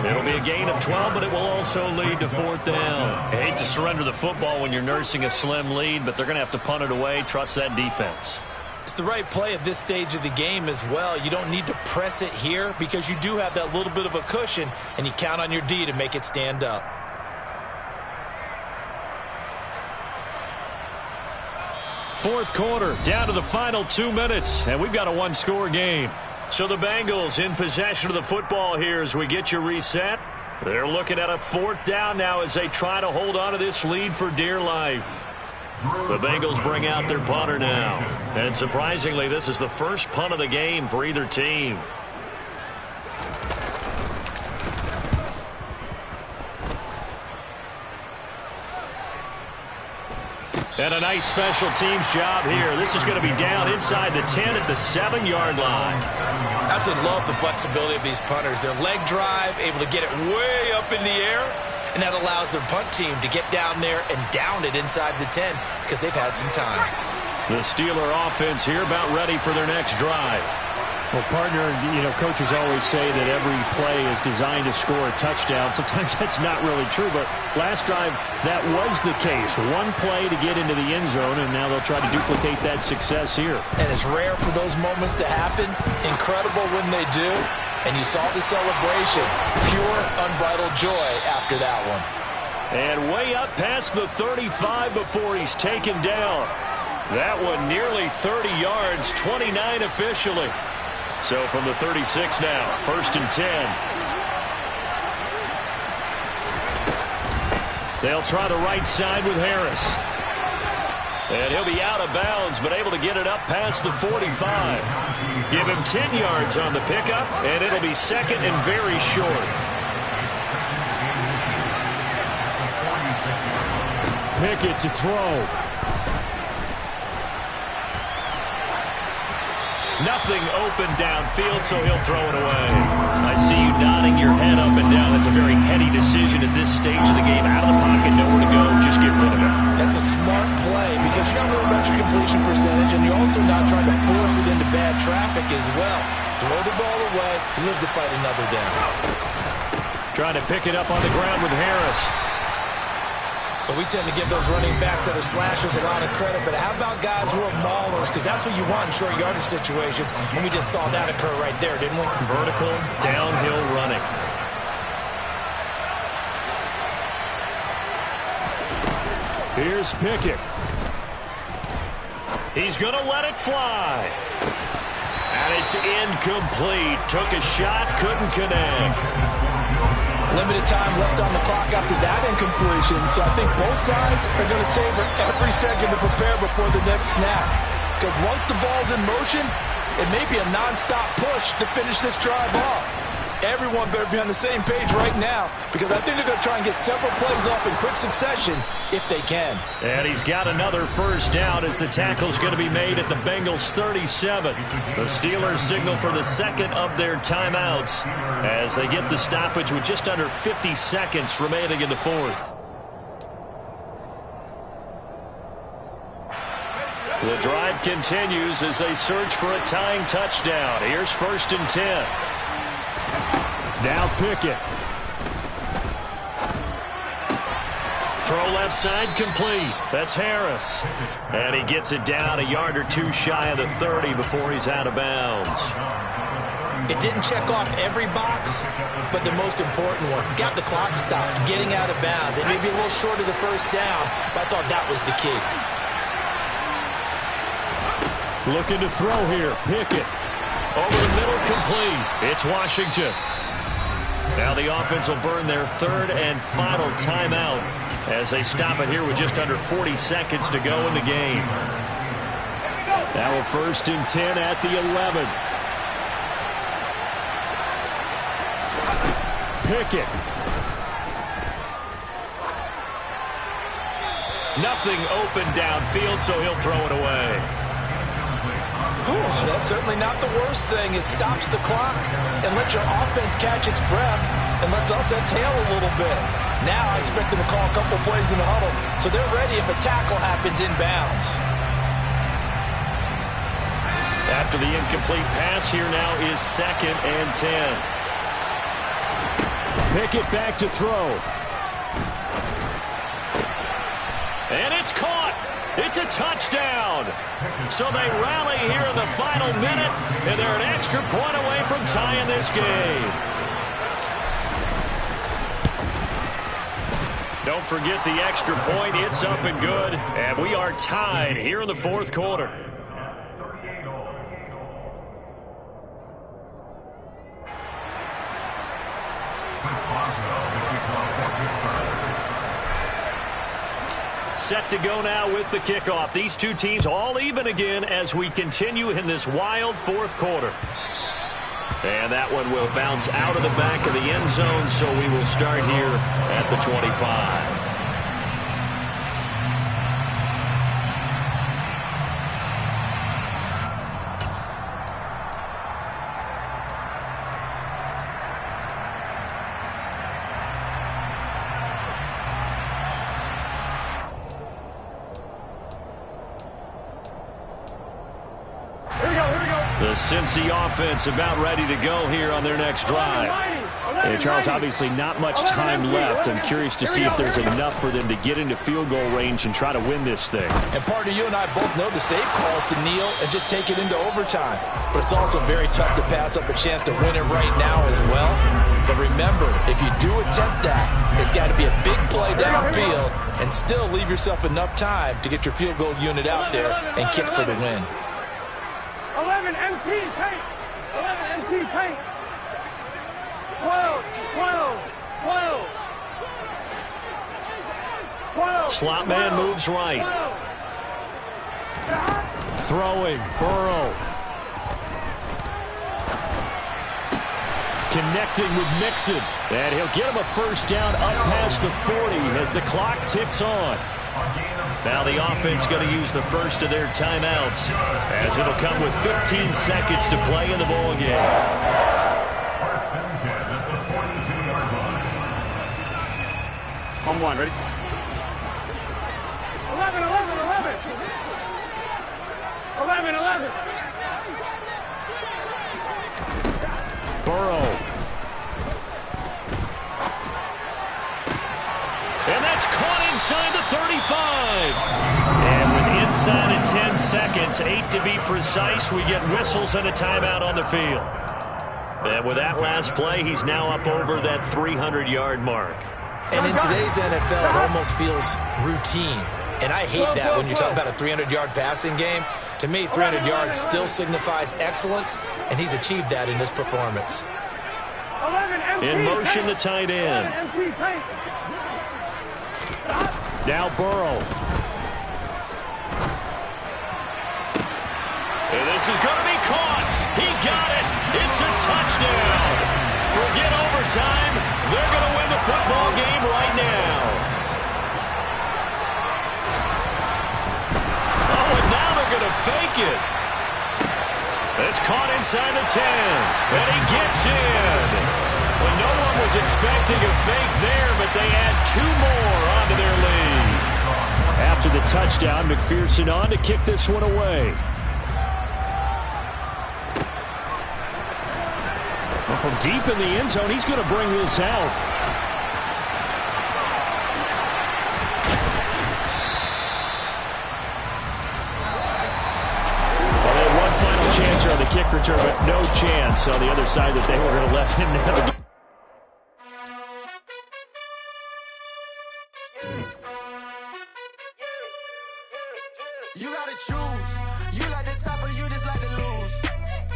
[SPEAKER 2] It'll be a gain of 12, but it will also lead to 4th down. I hate to surrender the football when you're nursing a slim lead, but they're going to have to punt it away. Trust that defense.
[SPEAKER 3] It's the right play at this stage of the game as well. You don't need to press it here because you do have that little bit of a cushion, and you count on your D to make it stand up.
[SPEAKER 2] Fourth quarter, down to the final 2 minutes, and we've got a one-score game. So the Bengals in possession of the football here as we get you reset. They're looking at a 4th down now as they try to hold on to this lead for dear life. The Bengals bring out their punter now. And surprisingly, this is the first punt of the game for either team. And a nice special teams job here. This is going to be down inside the 10 at the 7-yard line.
[SPEAKER 3] I absolutely love the flexibility of these punters. Their leg drive, able to get it way up in the air, and that allows their punt team to get down there and down it inside the 10 because they've had some time.
[SPEAKER 2] The Steeler offense here about ready for their next drive.
[SPEAKER 6] Well, partner, coaches always say that every play is designed to score a touchdown. Sometimes that's not really true, but last drive, that was the case. One play to get into the end zone, and now they'll try to duplicate that success here.
[SPEAKER 3] And it's rare for those moments to happen. Incredible when they do. And you saw the celebration. Pure, unbridled joy after that one.
[SPEAKER 2] And way up past the 35 before he's taken down. That one nearly 30 yards, 29 officially. So from the 36 now, 1st and 10. They'll try the right side with Harris. And he'll be out of bounds, but able to get it up past the 45. Give him 10 yards on the pickup, and it'll be 2nd and very short.
[SPEAKER 6] Pickett to throw.
[SPEAKER 2] Nothing open downfield, so he'll throw it away. I see you nodding your head up and down. That's a very heady decision at this stage of the game. Out of the pocket, nowhere to go, just get rid of it.
[SPEAKER 3] That's a smart play because you're not worried about your completion percentage, and you're also not trying to force it into bad traffic as well. Throw the ball away, live to fight another down.
[SPEAKER 2] Trying to pick it up on the ground with Harris.
[SPEAKER 3] But we tend to give those running backs that are slashers a lot of credit. But how about guys who are maulers? Because that's what you want in short yardage situations. And we just saw that occur right there, didn't we?
[SPEAKER 2] Vertical, downhill running.
[SPEAKER 6] Here's Pickett.
[SPEAKER 2] He's going to let it fly. And it's incomplete. Took a shot, couldn't connect.
[SPEAKER 3] Limited time left on the clock after that incompletion, so I think both sides are going to savor every second to prepare before the next snap. Because once the ball's in motion, it may be a nonstop push to finish this drive off. Everyone better be on the same page right now, because I think they're going to try and get several plays up in quick succession if they can.
[SPEAKER 2] And he's got another first down as the tackle's going to be made at the Bengals 37. The Steelers signal for the second of their timeouts as they get the stoppage with just under 50 seconds remaining in the fourth. The drive continues as they search for a tying touchdown. Here's 1st and 10.
[SPEAKER 6] Now Pickett.
[SPEAKER 2] Throw left side complete. That's Harris. And he gets it down a yard or two shy of the 30 before he's out of bounds.
[SPEAKER 3] It didn't check off every box, but the most important one. Got the clock stopped, getting out of bounds. It may be a little short of the first down, but I thought that was the key.
[SPEAKER 6] Looking to throw here. Pickett.
[SPEAKER 2] Over the middle, complete. It's Washington. Now the offense will burn their 3rd and final timeout as they stop it here with just under 40 seconds to go in the game.
[SPEAKER 6] Now a 1st and 10 at the 11. Pickett.
[SPEAKER 2] Nothing open downfield, so he'll throw it away.
[SPEAKER 3] Whew, that's certainly not the worst thing. It stops the clock and lets your offense catch its breath and lets us exhale a little bit. Now I expect them to call a couple plays in the huddle, so they're ready if a tackle happens inbounds.
[SPEAKER 2] After the incomplete pass, here now is 2nd and 10.
[SPEAKER 6] Pickett back to throw.
[SPEAKER 2] And it's caught. It's a touchdown. So they rally here in the final minute, and they're an extra point away from tying this game. Don't forget the extra point. It's up and good. And we are tied here in the fourth quarter. Set to go now with the kickoff. These two teams all even again as we continue in this wild fourth quarter. And that one will bounce out of the back of the end zone, so we will start here at the 25. The Cincy offense about ready to go here on their next drive.
[SPEAKER 6] Hey, Charles, obviously not much time left. I'm curious to see if there's enough for them to get into field goal range and try to win this thing.
[SPEAKER 3] And partner, you and I both know the safe call is to kneel and just take it into overtime. But it's also very tough to pass up a chance to win it right now as well. But remember, if you do attempt that, it's got to be a big play downfield and still leave yourself enough time to get your field goal unit out there and kick for the win.
[SPEAKER 4] 11 MT paint. 11 MT paint. 12, 12, 12. 12.
[SPEAKER 2] Slot man moves right.
[SPEAKER 4] 12.
[SPEAKER 6] Throwing, Burrow. Connecting with Mixon. And he'll get him a first down up past the 40 as the clock ticks on.
[SPEAKER 2] Now the offense going to use the first of their timeouts as it'll come with 15 seconds to play in the ball game.
[SPEAKER 4] On one, ready? 11, 11, 11. 11, 11.
[SPEAKER 6] Burrow.
[SPEAKER 2] And that's caught inside the 35. And with inside of 10 seconds, 8 to be precise, we get whistles and a timeout on the field. And with that last play, he's now up over that 300-yard mark.
[SPEAKER 3] And in today's NFL, it almost feels routine. And I hate that when you talk about a 300-yard passing game. To me, 300 yards still signifies excellence, and he's achieved that in this performance.
[SPEAKER 2] In motion, the tight end.
[SPEAKER 6] Now Burrow.
[SPEAKER 2] And this is going to be caught. He got it. It's a touchdown. Forget overtime. They're going to win the football game right now. Oh, and now they're going to fake it. It's caught inside the 10. And he gets in. Well, no one was expecting a fake there, but they add 2 more onto their lead.
[SPEAKER 6] After the touchdown, McPherson on to kick this one away. Well, from deep in the end zone, he's going to bring this out. Well, they had one final chance here on the kick return, but no chance on the other side that they were going to let him have a game.
[SPEAKER 7] You gotta choose. You like the top or you just like to lose.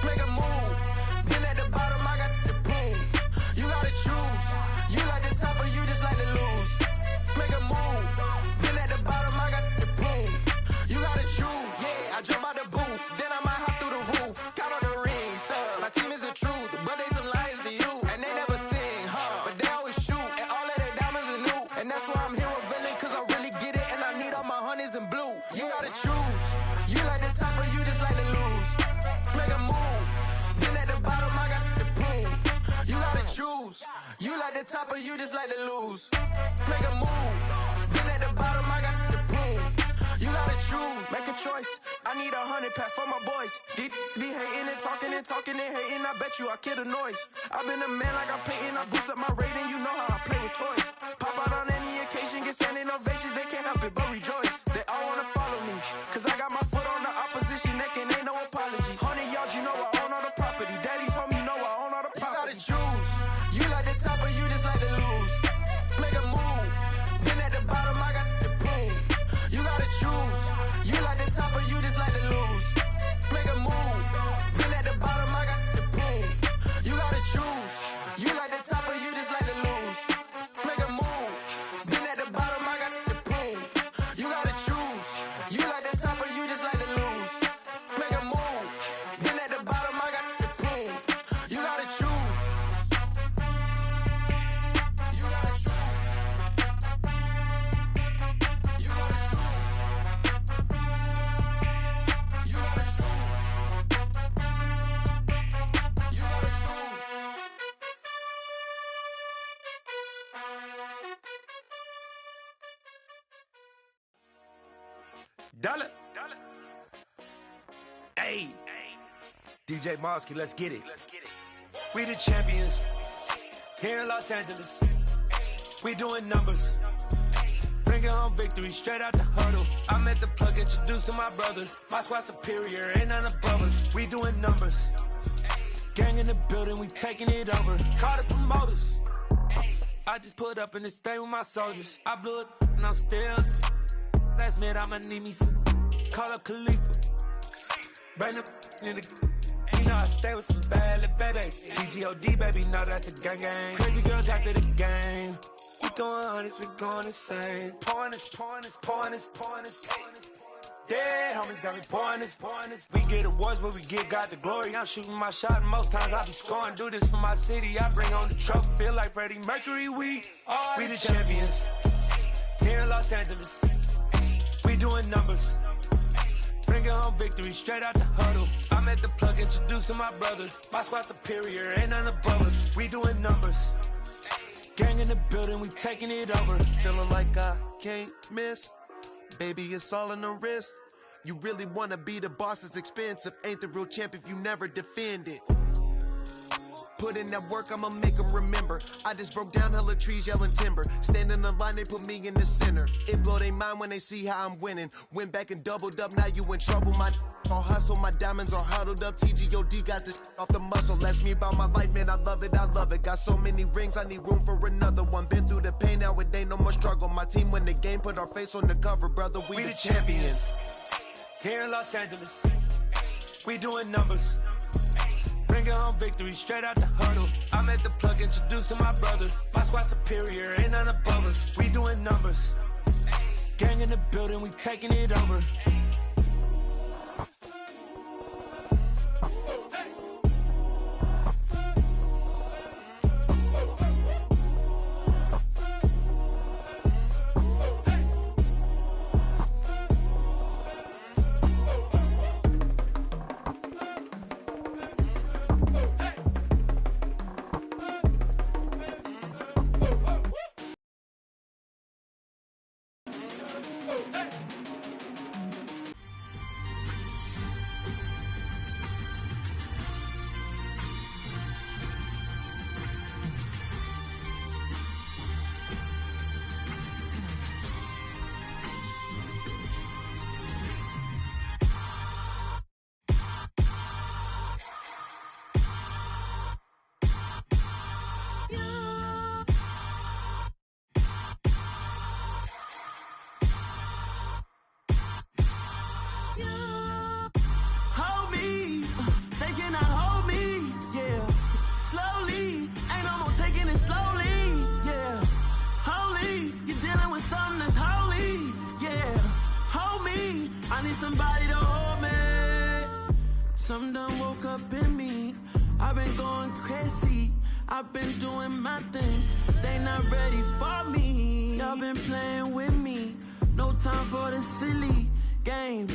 [SPEAKER 7] Make a move. Been at the bottom, I got the proof. You gotta choose. You like the top or you just like to lose. Make a move. Been at the bottom, I got the proof. You gotta choose. Yeah, I jump out the booth. Then I might hop through the roof. Count all the rings. My team is the truth, but they some lies to you. And they never sing, but they always shoot. And all of their diamonds are new. And that's why I'm here revealing, cause I really get it. And I need all my honeys in blue. You gotta choose. You like the top or you just like to lose. Make a move. Been at the bottom, I got the proof. You gotta choose. You like the top or you just like to lose. Make a move. Been at the bottom, I got the proof. You gotta choose. make a choice. I need 100 pack for my boys. Be hating and talking and hating. I bet you I kill the noise. I've been a man like I'm painting. I boost up my rating. You know how I play with toys. Pop out on any occasion, get standing ovations. They can't help it but rejoice. They all wanna follow me, cause I got my foot on the opposition neck and ain't no apologies. 100 yards, you know I own all the property. Daddy's home, you know I own all the property. You gotta choose. You like the top or you just like to lose. Make a move. Been at the bottom, I got the proof. You gotta choose. You like the top or you just like to lose. Make a move. Been at the bottom, I got the proof. You gotta choose. You like the top or you just like to lose. Make a move. Been at the bottom, I got the proof. You gotta choose. You like the top or you just like to lose. Make a move. Been at the bottom, I got the proof. You gotta choose. You gotta choose. You gotta choose. You gotta choose. You gotta choose.
[SPEAKER 8] Dollar. Hey. DJ Mosky, let's get it. We the champions here in Los Angeles. We doing numbers. Bringing home victory straight out the huddle. I'm at the plug, introduced to my brother. My squad superior, ain't none above us. We doing numbers. Gang in the building, we taking it over. Call the promoters. I just put up in this thing with my soldiers. I blew it and I'm still. Last minute, I'ma need me some. Call up Khalifa. Bring the in the. You know I stay with some bad little baby. TGOD, baby, no, that's a gang gang. Crazy girls after the game. We going honest, we going insane. Pouring this. Yeah, homies got me pouring this. We get awards, but we get God the glory. I'm shooting my shot, and most times I be scoring. Do this for my city, I bring on the trophy. Feel like Freddie Mercury, we the champions. Here in Los Angeles, we doing numbers. Bringing home victory straight out the huddle. I'm at the plug, introduced to my brother. My squad superior, ain't none above us. We doing numbers. Gang in the building, we taking it over.
[SPEAKER 9] Feeling like I can't miss. Baby, it's all in the wrist. You really wanna be the boss, it's expensive. Ain't the real champ if you never defend it. Put in that work, I'ma make them remember. I just broke down hella trees, yelling timber. Stand in the line, they put me in the center. It blow they mind when they see how I'm winning. Went back and doubled up, now you in trouble. My all hustle, my diamonds are huddled up. TGOD got this off the muscle. Ask me about my life, man, I love it. Got so many rings, I need room for another one. Been through the pain, now it ain't no more struggle. My team win the game, put our face on the cover, brother. We the champions.
[SPEAKER 8] Here in Los Angeles, we doing numbers. Bringing home victory straight out the huddle. I'm at the plug, introduced to my brother. My squad superior, ain't none above us. We doing numbers. Gang in the building, we taking it over.
[SPEAKER 7] Something done woke up in me. I've been going crazy. I've been doing my thing. They not ready for me. Y'all been playing with me. No time for the silly games.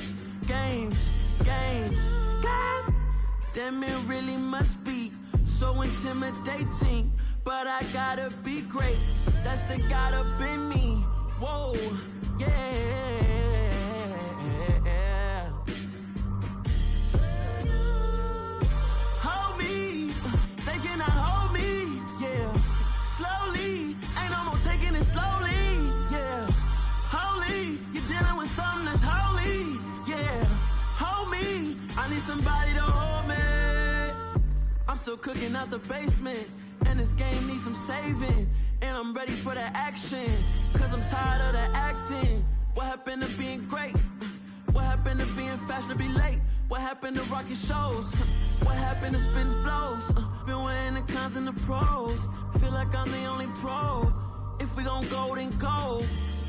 [SPEAKER 7] Damn, it really must be so intimidating. But I gotta be great. That's the God up in me. Whoa, yeah. need somebody to hold me. I'm still cooking out the basement, and this game needs some saving. And I'm ready for the action, cause I'm tired of the acting. What happened to being great? What happened to being fashionably late? What happened to rocking shows? What happened to spitting flows? Been weighing the cons and the pros. Feel like I'm the only pro. If we gon' go, then go.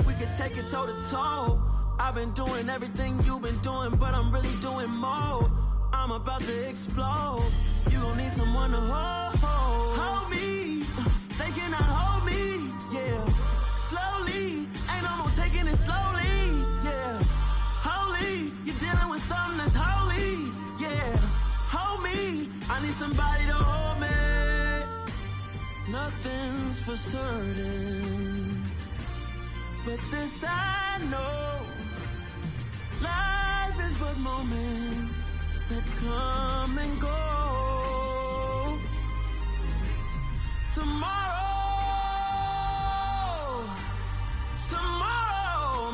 [SPEAKER 7] We can take it toe to toe. I've been doing everything you've been doing, but I'm really doing more. I'm about to explode. You gon' need someone to hold me. They cannot hold me, yeah. Slowly, ain't no more taking it slowly, yeah. Holy, you're dealing with something that's holy, yeah. Hold me, I need somebody to hold me. Nothing's for certain, but this I know. Life is but moments that come and go. Tomorrow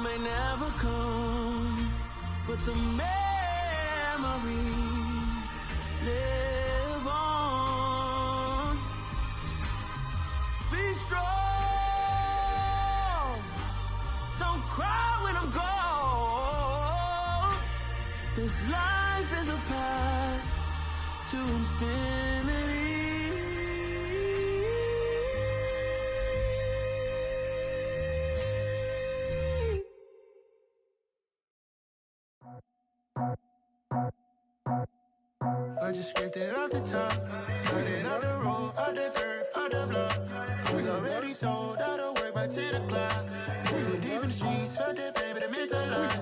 [SPEAKER 7] may never come, but the memories live on. Be strong, don't cry when I'm gone. This life is a path to infinity.
[SPEAKER 9] I just scraped it off the top, cut it off the road, off the curve, off the block. I was already sold out of work by 10 o'clock. Too deep in the streets, felt that pain, but it meant a lot.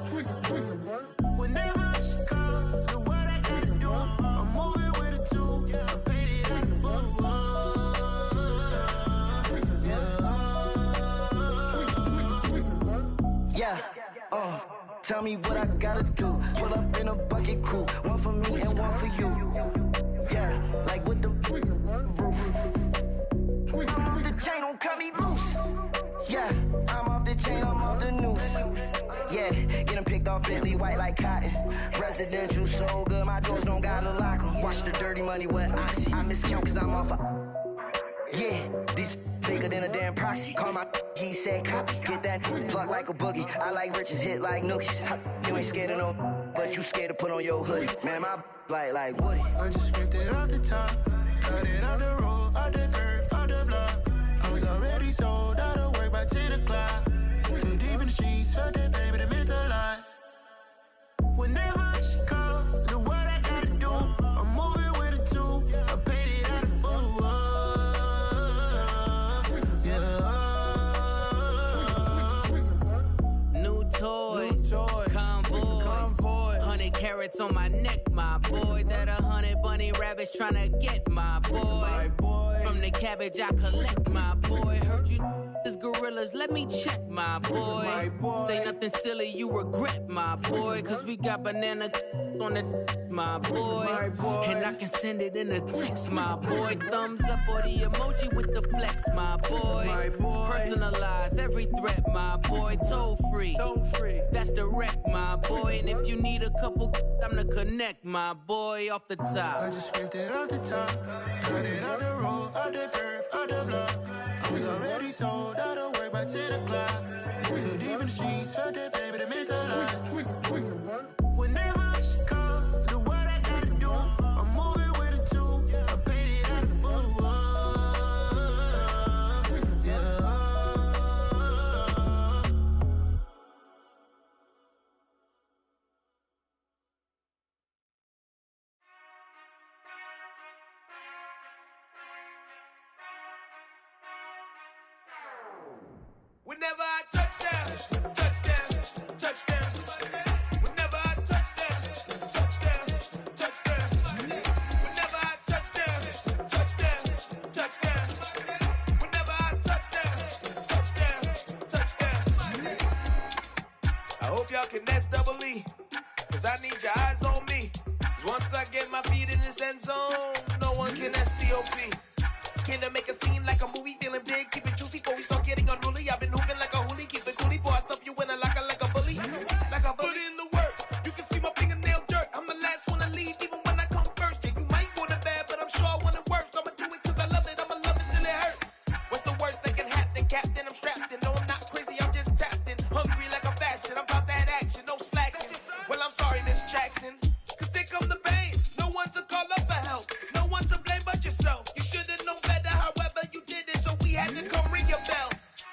[SPEAKER 9] Whenever she calls, know what I gotta do. I'm moving with a two, I paid it out of full.
[SPEAKER 10] Yeah, tell me what I gotta do. Pull up in a bucket crew, one for me and one for you. Yeah, like with the roof. I'm off the chain, don't cut me loose. Yeah, I'm off the chain, I'm off the noose. Yeah, getting picked off Bentley white like cotton. Residential so good, my doors don't gotta lock 'em. Watch the dirty money with Oxy. I miscount cause I'm off a... Yeah, these bigger than a damn proxy. Call my he said copy. Get that plug like a boogie. I like riches, hit like nookies. You ain't scared of no, but you scared to put on your hoodie. Man, my like Woody.
[SPEAKER 9] I just scraped it off the top, cut it off the road, off the curve, off the block. I was already sold out of work by 10 o'clock. Too deep in the streets, felt that pain, but it meant a lot. Whenever she calls, know what I gotta do. I'm moving with a two, I paid it out of full.
[SPEAKER 7] Toys, convoy, 100 carats on my neck, my boy. That 100 bunny rabbits tryna get my boy. From the cabbage I collect, my boy. Heard you is gorillas, let me check, my boy. Say nothing silly, you regret, my boy. Cause we got banana on the my boy. And I can send it in a text, my boy. Thumbs up or the emoji with the flex, my boy. Personalize every threat, my boy. Toll free. That's direct, my boy. And if you need a couple, I'm the connect, my boy. Off the top.
[SPEAKER 9] I just scraped it off the top, cut it off the road, off the curve, off the block. I was already sold out of work by 10 o'clock. Too deep in the streets, felt that pain, but it meant a lot. Whenever she calls, know what I gotta do. I'm moving with a two, I paid it out of full.
[SPEAKER 8] Whenever I touchdown, touchdown, touchdown. Whenever I touchdown, touchdown, touchdown. Whenever I touchdown, touchdown, touchdown. Whenever I touchdown, touchdown, touchdown. I hope y'all can S-double-E, cause I need your eyes on me. Cause once I get my feet in this end zone, no one can S-T-O-P. Can I make a scene like a movie, feeling big, keep it juicy before we start getting unruly. I've been hooping like a hoolie, keep it coolie before I stuff you in a locker like a bully. Like a bully. Put in the work, you can see my fingernail dirt. I'm the last one to leave.
[SPEAKER 7] Jackson. Cause here come the pain. No one to call up for help. No one to blame but yourself. You should've known better, however you did it, so we had to come ring your bell.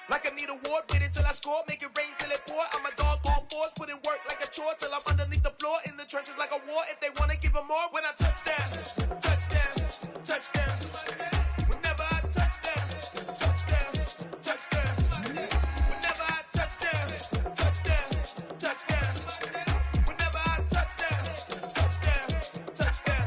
[SPEAKER 7] Like I need a ward, wait until I score, make it rain till it pour. I'm a dog on fours, put in work like a chore till I'm underneath the floor, in the trenches like a war. If they wanna give them more, when I touch down, touchdown, touchdown. Whenever I touch down, touchdown, touchdown. Whenever I touch down, touchdown, touchdown. Whenever I touch down, touchdown, touchdown.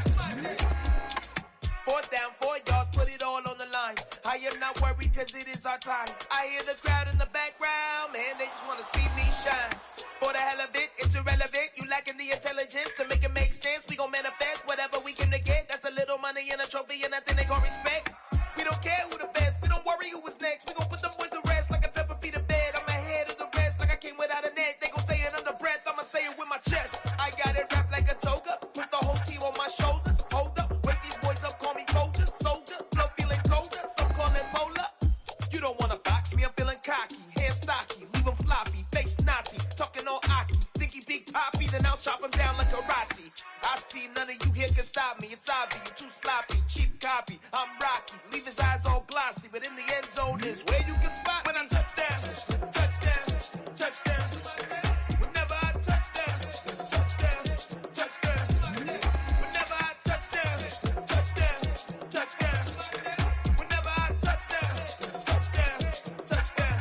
[SPEAKER 7] 4th down, 4 yards, put it all on the line. I am not worried cause it is our time. I hear the crowd in the background, man, they just wanna see me shine. For the hell of it, it's irrelevant. You lacking the intelligence to make it make sense. We gon' manifest whatever we came to get. That's a little money and a trophy and nothing they gon' respect. We don't care who the best, we don't worry who was next. We gon' put them boys to rest like a 10 feet of bed. I'm ahead of the rest like I came without a net. They gon' say it under breath, I'ma say it with my chest. I got it wrapped like a toga, put the whole team on my shoulders. Hold up, wake these boys up, call me Folger, soldier. Flow feeling colder, some call it polar. You don't wanna box me, I'm feeling cocky. Hair stocky, leave him floppy, face naughty. Talking all aki, think he big poppy, then I'll chop him down like karate. I see none of you here can stop me. It's obvious, you too sloppy, cheap copy. I'm Rocky, leave his eyes all glossy, but in the end zone is where you can spot when I touch down, touchdown, touchdown. Whenever I touch down, touchdown, touchdown. Whenever I touch down, touchdown, touchdown. Whenever I touch down, touchdown, touchdown.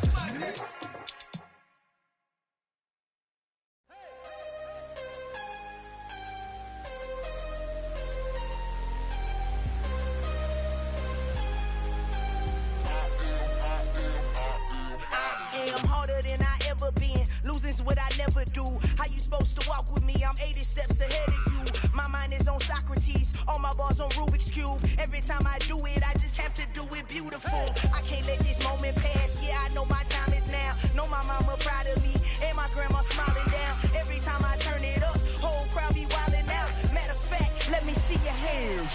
[SPEAKER 10] I am harder than I ever been. Losing's what I never do. How you supposed to walk with me? I'm 80 steps ahead of you. My mind is on Socrates. All my bars on Rubik's Cube. Every time I do it, I just have to do it beautiful. I can't let this moment pass. Yeah, I know my time is now. Know my mama proud of me. And my grandma smiling down. Every time I turn it up, whole crowd be wildin' out. Matter of fact, let me see your hands.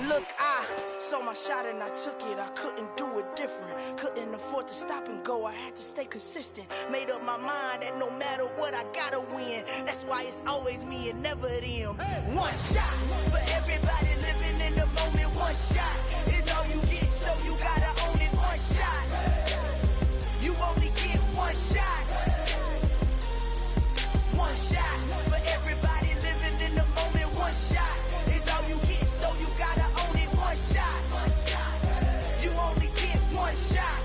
[SPEAKER 10] Look, I saw my shot and I took it. I couldn't do it different. Couldn't afford to stop and go. I had to stay consistent. Made up my mind that no matter what, I gotta win. That's why it's always me and never them. One shot for everybody living in the moment. One shot is all you get, so you gotta own it. One shot. You only get one shot. One shot for everybody living in the moment. One shot is all you get, so you gotta own it. One shot. You only get one shot.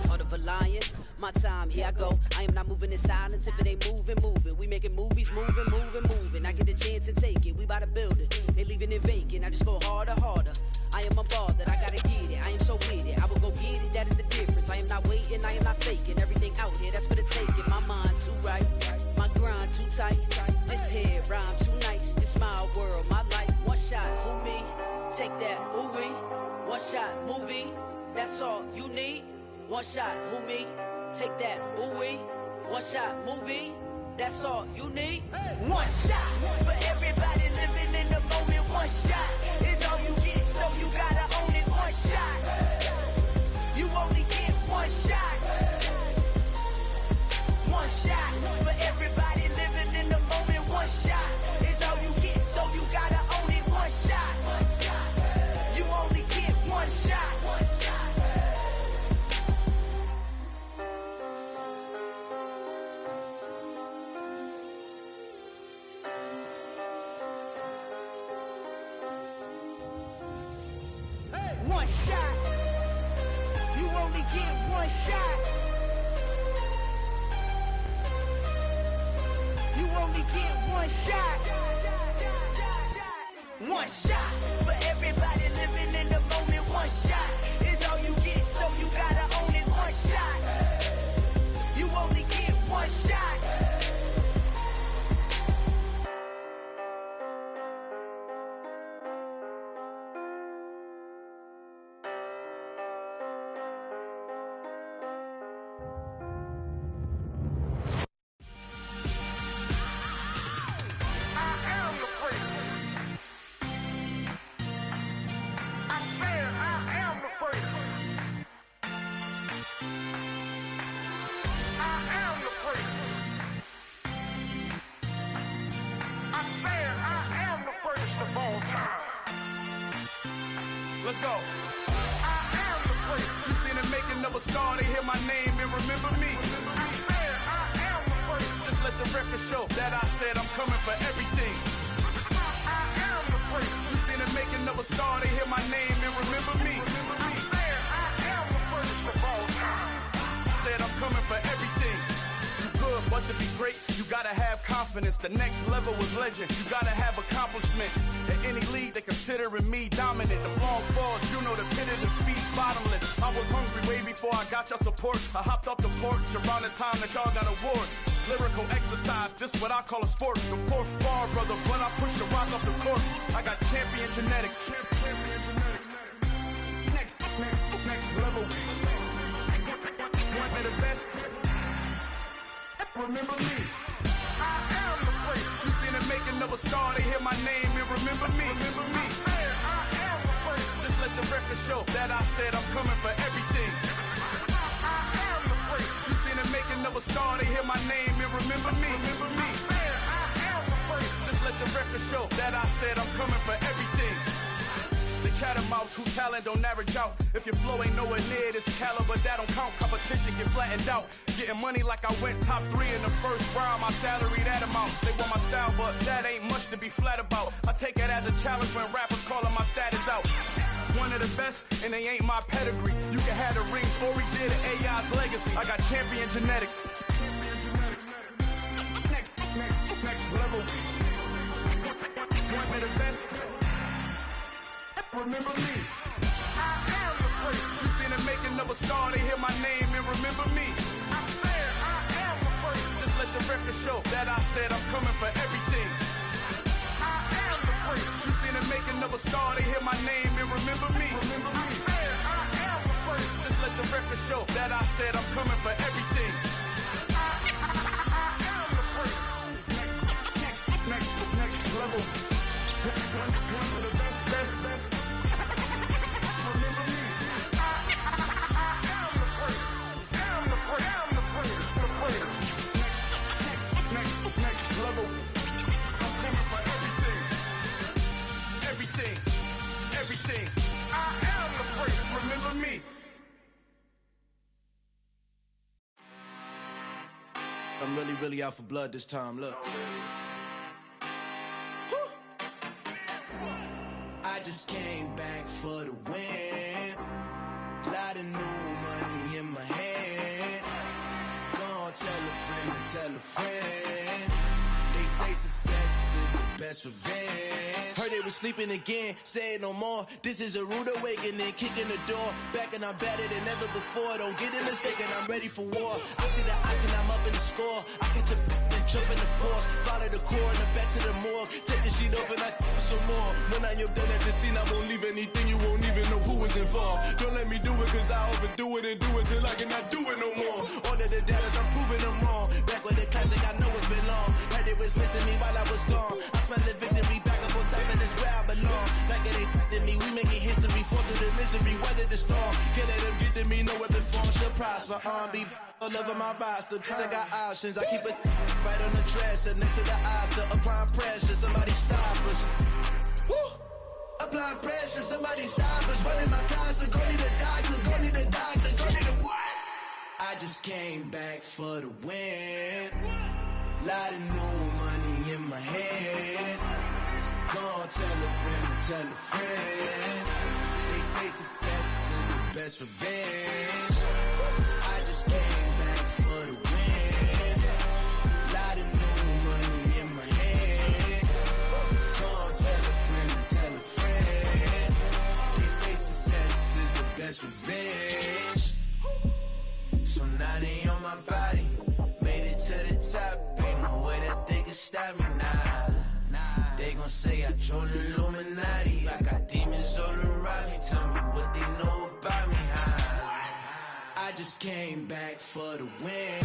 [SPEAKER 11] Heart of a lion, my time, here I go. I am not moving in silence. If it ain't moving, moving. We making movies, moving, moving, moving. I get a chance to take it. We bout to build it. They leaving it vacant. I just go harder, harder. I am a ball that I gotta get it. I am so with it. I will go get it. That is the difference. I am not waiting. I am not faking. Everything out here, that's for the taking. My mind too right. My grind too tight. This head rhyme too nice. This my world, my life. One shot, who me? Take that, ooh wee. One shot, movie. That's all you need. One shot, who me? Take that, ooh wee. One shot, movie. That's all you need.
[SPEAKER 10] One shot for everybody living in the moment. One shot is all you get, so you gotta own it. One shot. You only get one shot. One shot for everybody living in the moment. One shot is all you get, so you gotta own it. One shot. You only get one shot. One shot. You only get one shot. You only get one shot. One shot for everybody living in the moment. One shot is all you get, so you gotta own it. One shot. You only get one shot.
[SPEAKER 4] I said I am the freak.
[SPEAKER 12] Let's go. I am the first. You seen the making of a star, they hear my name and remember me. I am the first. Just let the record show that I said I'm coming for everything. I am the first. You seen the making of a star, they hear my name and remember me. I am the first of all time. Said I'm coming for everything. You good, but to be great, you gotta have confidence. The next level was legend. You gotta have accomplishments. In any league, they considering me dominant. The long falls, you know the pit of defeat, bottomless. I was hungry way before I got your support. I hopped off the porch around the time that y'all got awards. Lyrical exercise, this what I call a sport. The fourth bar, brother, when I push the rock off the court. I got champion genetics. Champion genetics. Next level. One of the best. Remember me. I am the first. You seen the making of a star, they hear my name and remember me. Remember me. I am the first. Just let the record show that I said I'm coming for everything. I am the first. You seen the making of a star, they hear my name and remember me. Remember me. I am the first. Just let the record show that I said I'm coming for everything. The catamounts who talent don't average out. If your flow ain't nowhere near this caliber, that don't count. Competition get flattened out. Getting money like I went top 3 in the first round. My salary that amount. They want my style, but that ain't much to be flat about. I take it as a challenge when rappers calling my status out. One of the best, and they ain't my pedigree. You can have the rings, or we did it, AI's legacy. I got champion genetics. Next level. One of the best. Remember me. I am the first. You seen the making of a star, they hear my name and remember me. I am the first. Just let the record show that I said I'm coming for everything. I am the first. You seen the making of a star, they hear my name and remember me. Remember me. I am the first. Just let the record show that I said I'm coming for everything. I am the first. Next level. One of the best. Remember me. I am the first. Am the first. Next level. I'm coming for everything. I am the first. Remember me.
[SPEAKER 13] I'm really out for blood this time. Look. I just came back for the win. Lot of new money in my hand. Gonna tell a friend. They say success is the best revenge. Heard they was sleeping again, say it no more. This is a rude awakening, kicking the door. Back and I'm better than ever before. Don't get it mistaken, I'm ready for war. I see the option, I'm up in the score. I get your and jump in the course. Follow the corner, back to the morgue. Take the sheet off and I some more. When I am done at the scene, I won't leave anything. You won't even know who was involved. Don't let me do it, cause I overdo it and do it till I cannot do it no more. All of the doubters, I'm proving them wrong. Back with the classic, I know it's been long. Heard it was missing me while I was gone. I smell the victory back up on top, and it's where I belong. Like it ain't to me, we making history. Fall through the misery, weather the storm. Can't let them get to me, no weapon form should prosper. Be all over my roster. I got options, I keep it right on the dresser. Next to the Oscar, applying pressure. Somebody stop us. Woo! Applying pressure, somebody stop us. Running my concert, go need a doctor, go need a what? I just came back for the win. Lot of new money in my hand. Gonna tell a friend. They say success is the best revenge. I just came back for the win. Lot of new money in my hand. Gonna tell a friend. They say success is the best revenge. So now they on my body. Made it to the top. Ain't no way that they can stop me now. They gon' say I joined the Illuminati. I got demons all around me. Tell me what they know about me, huh? I just came back for the win.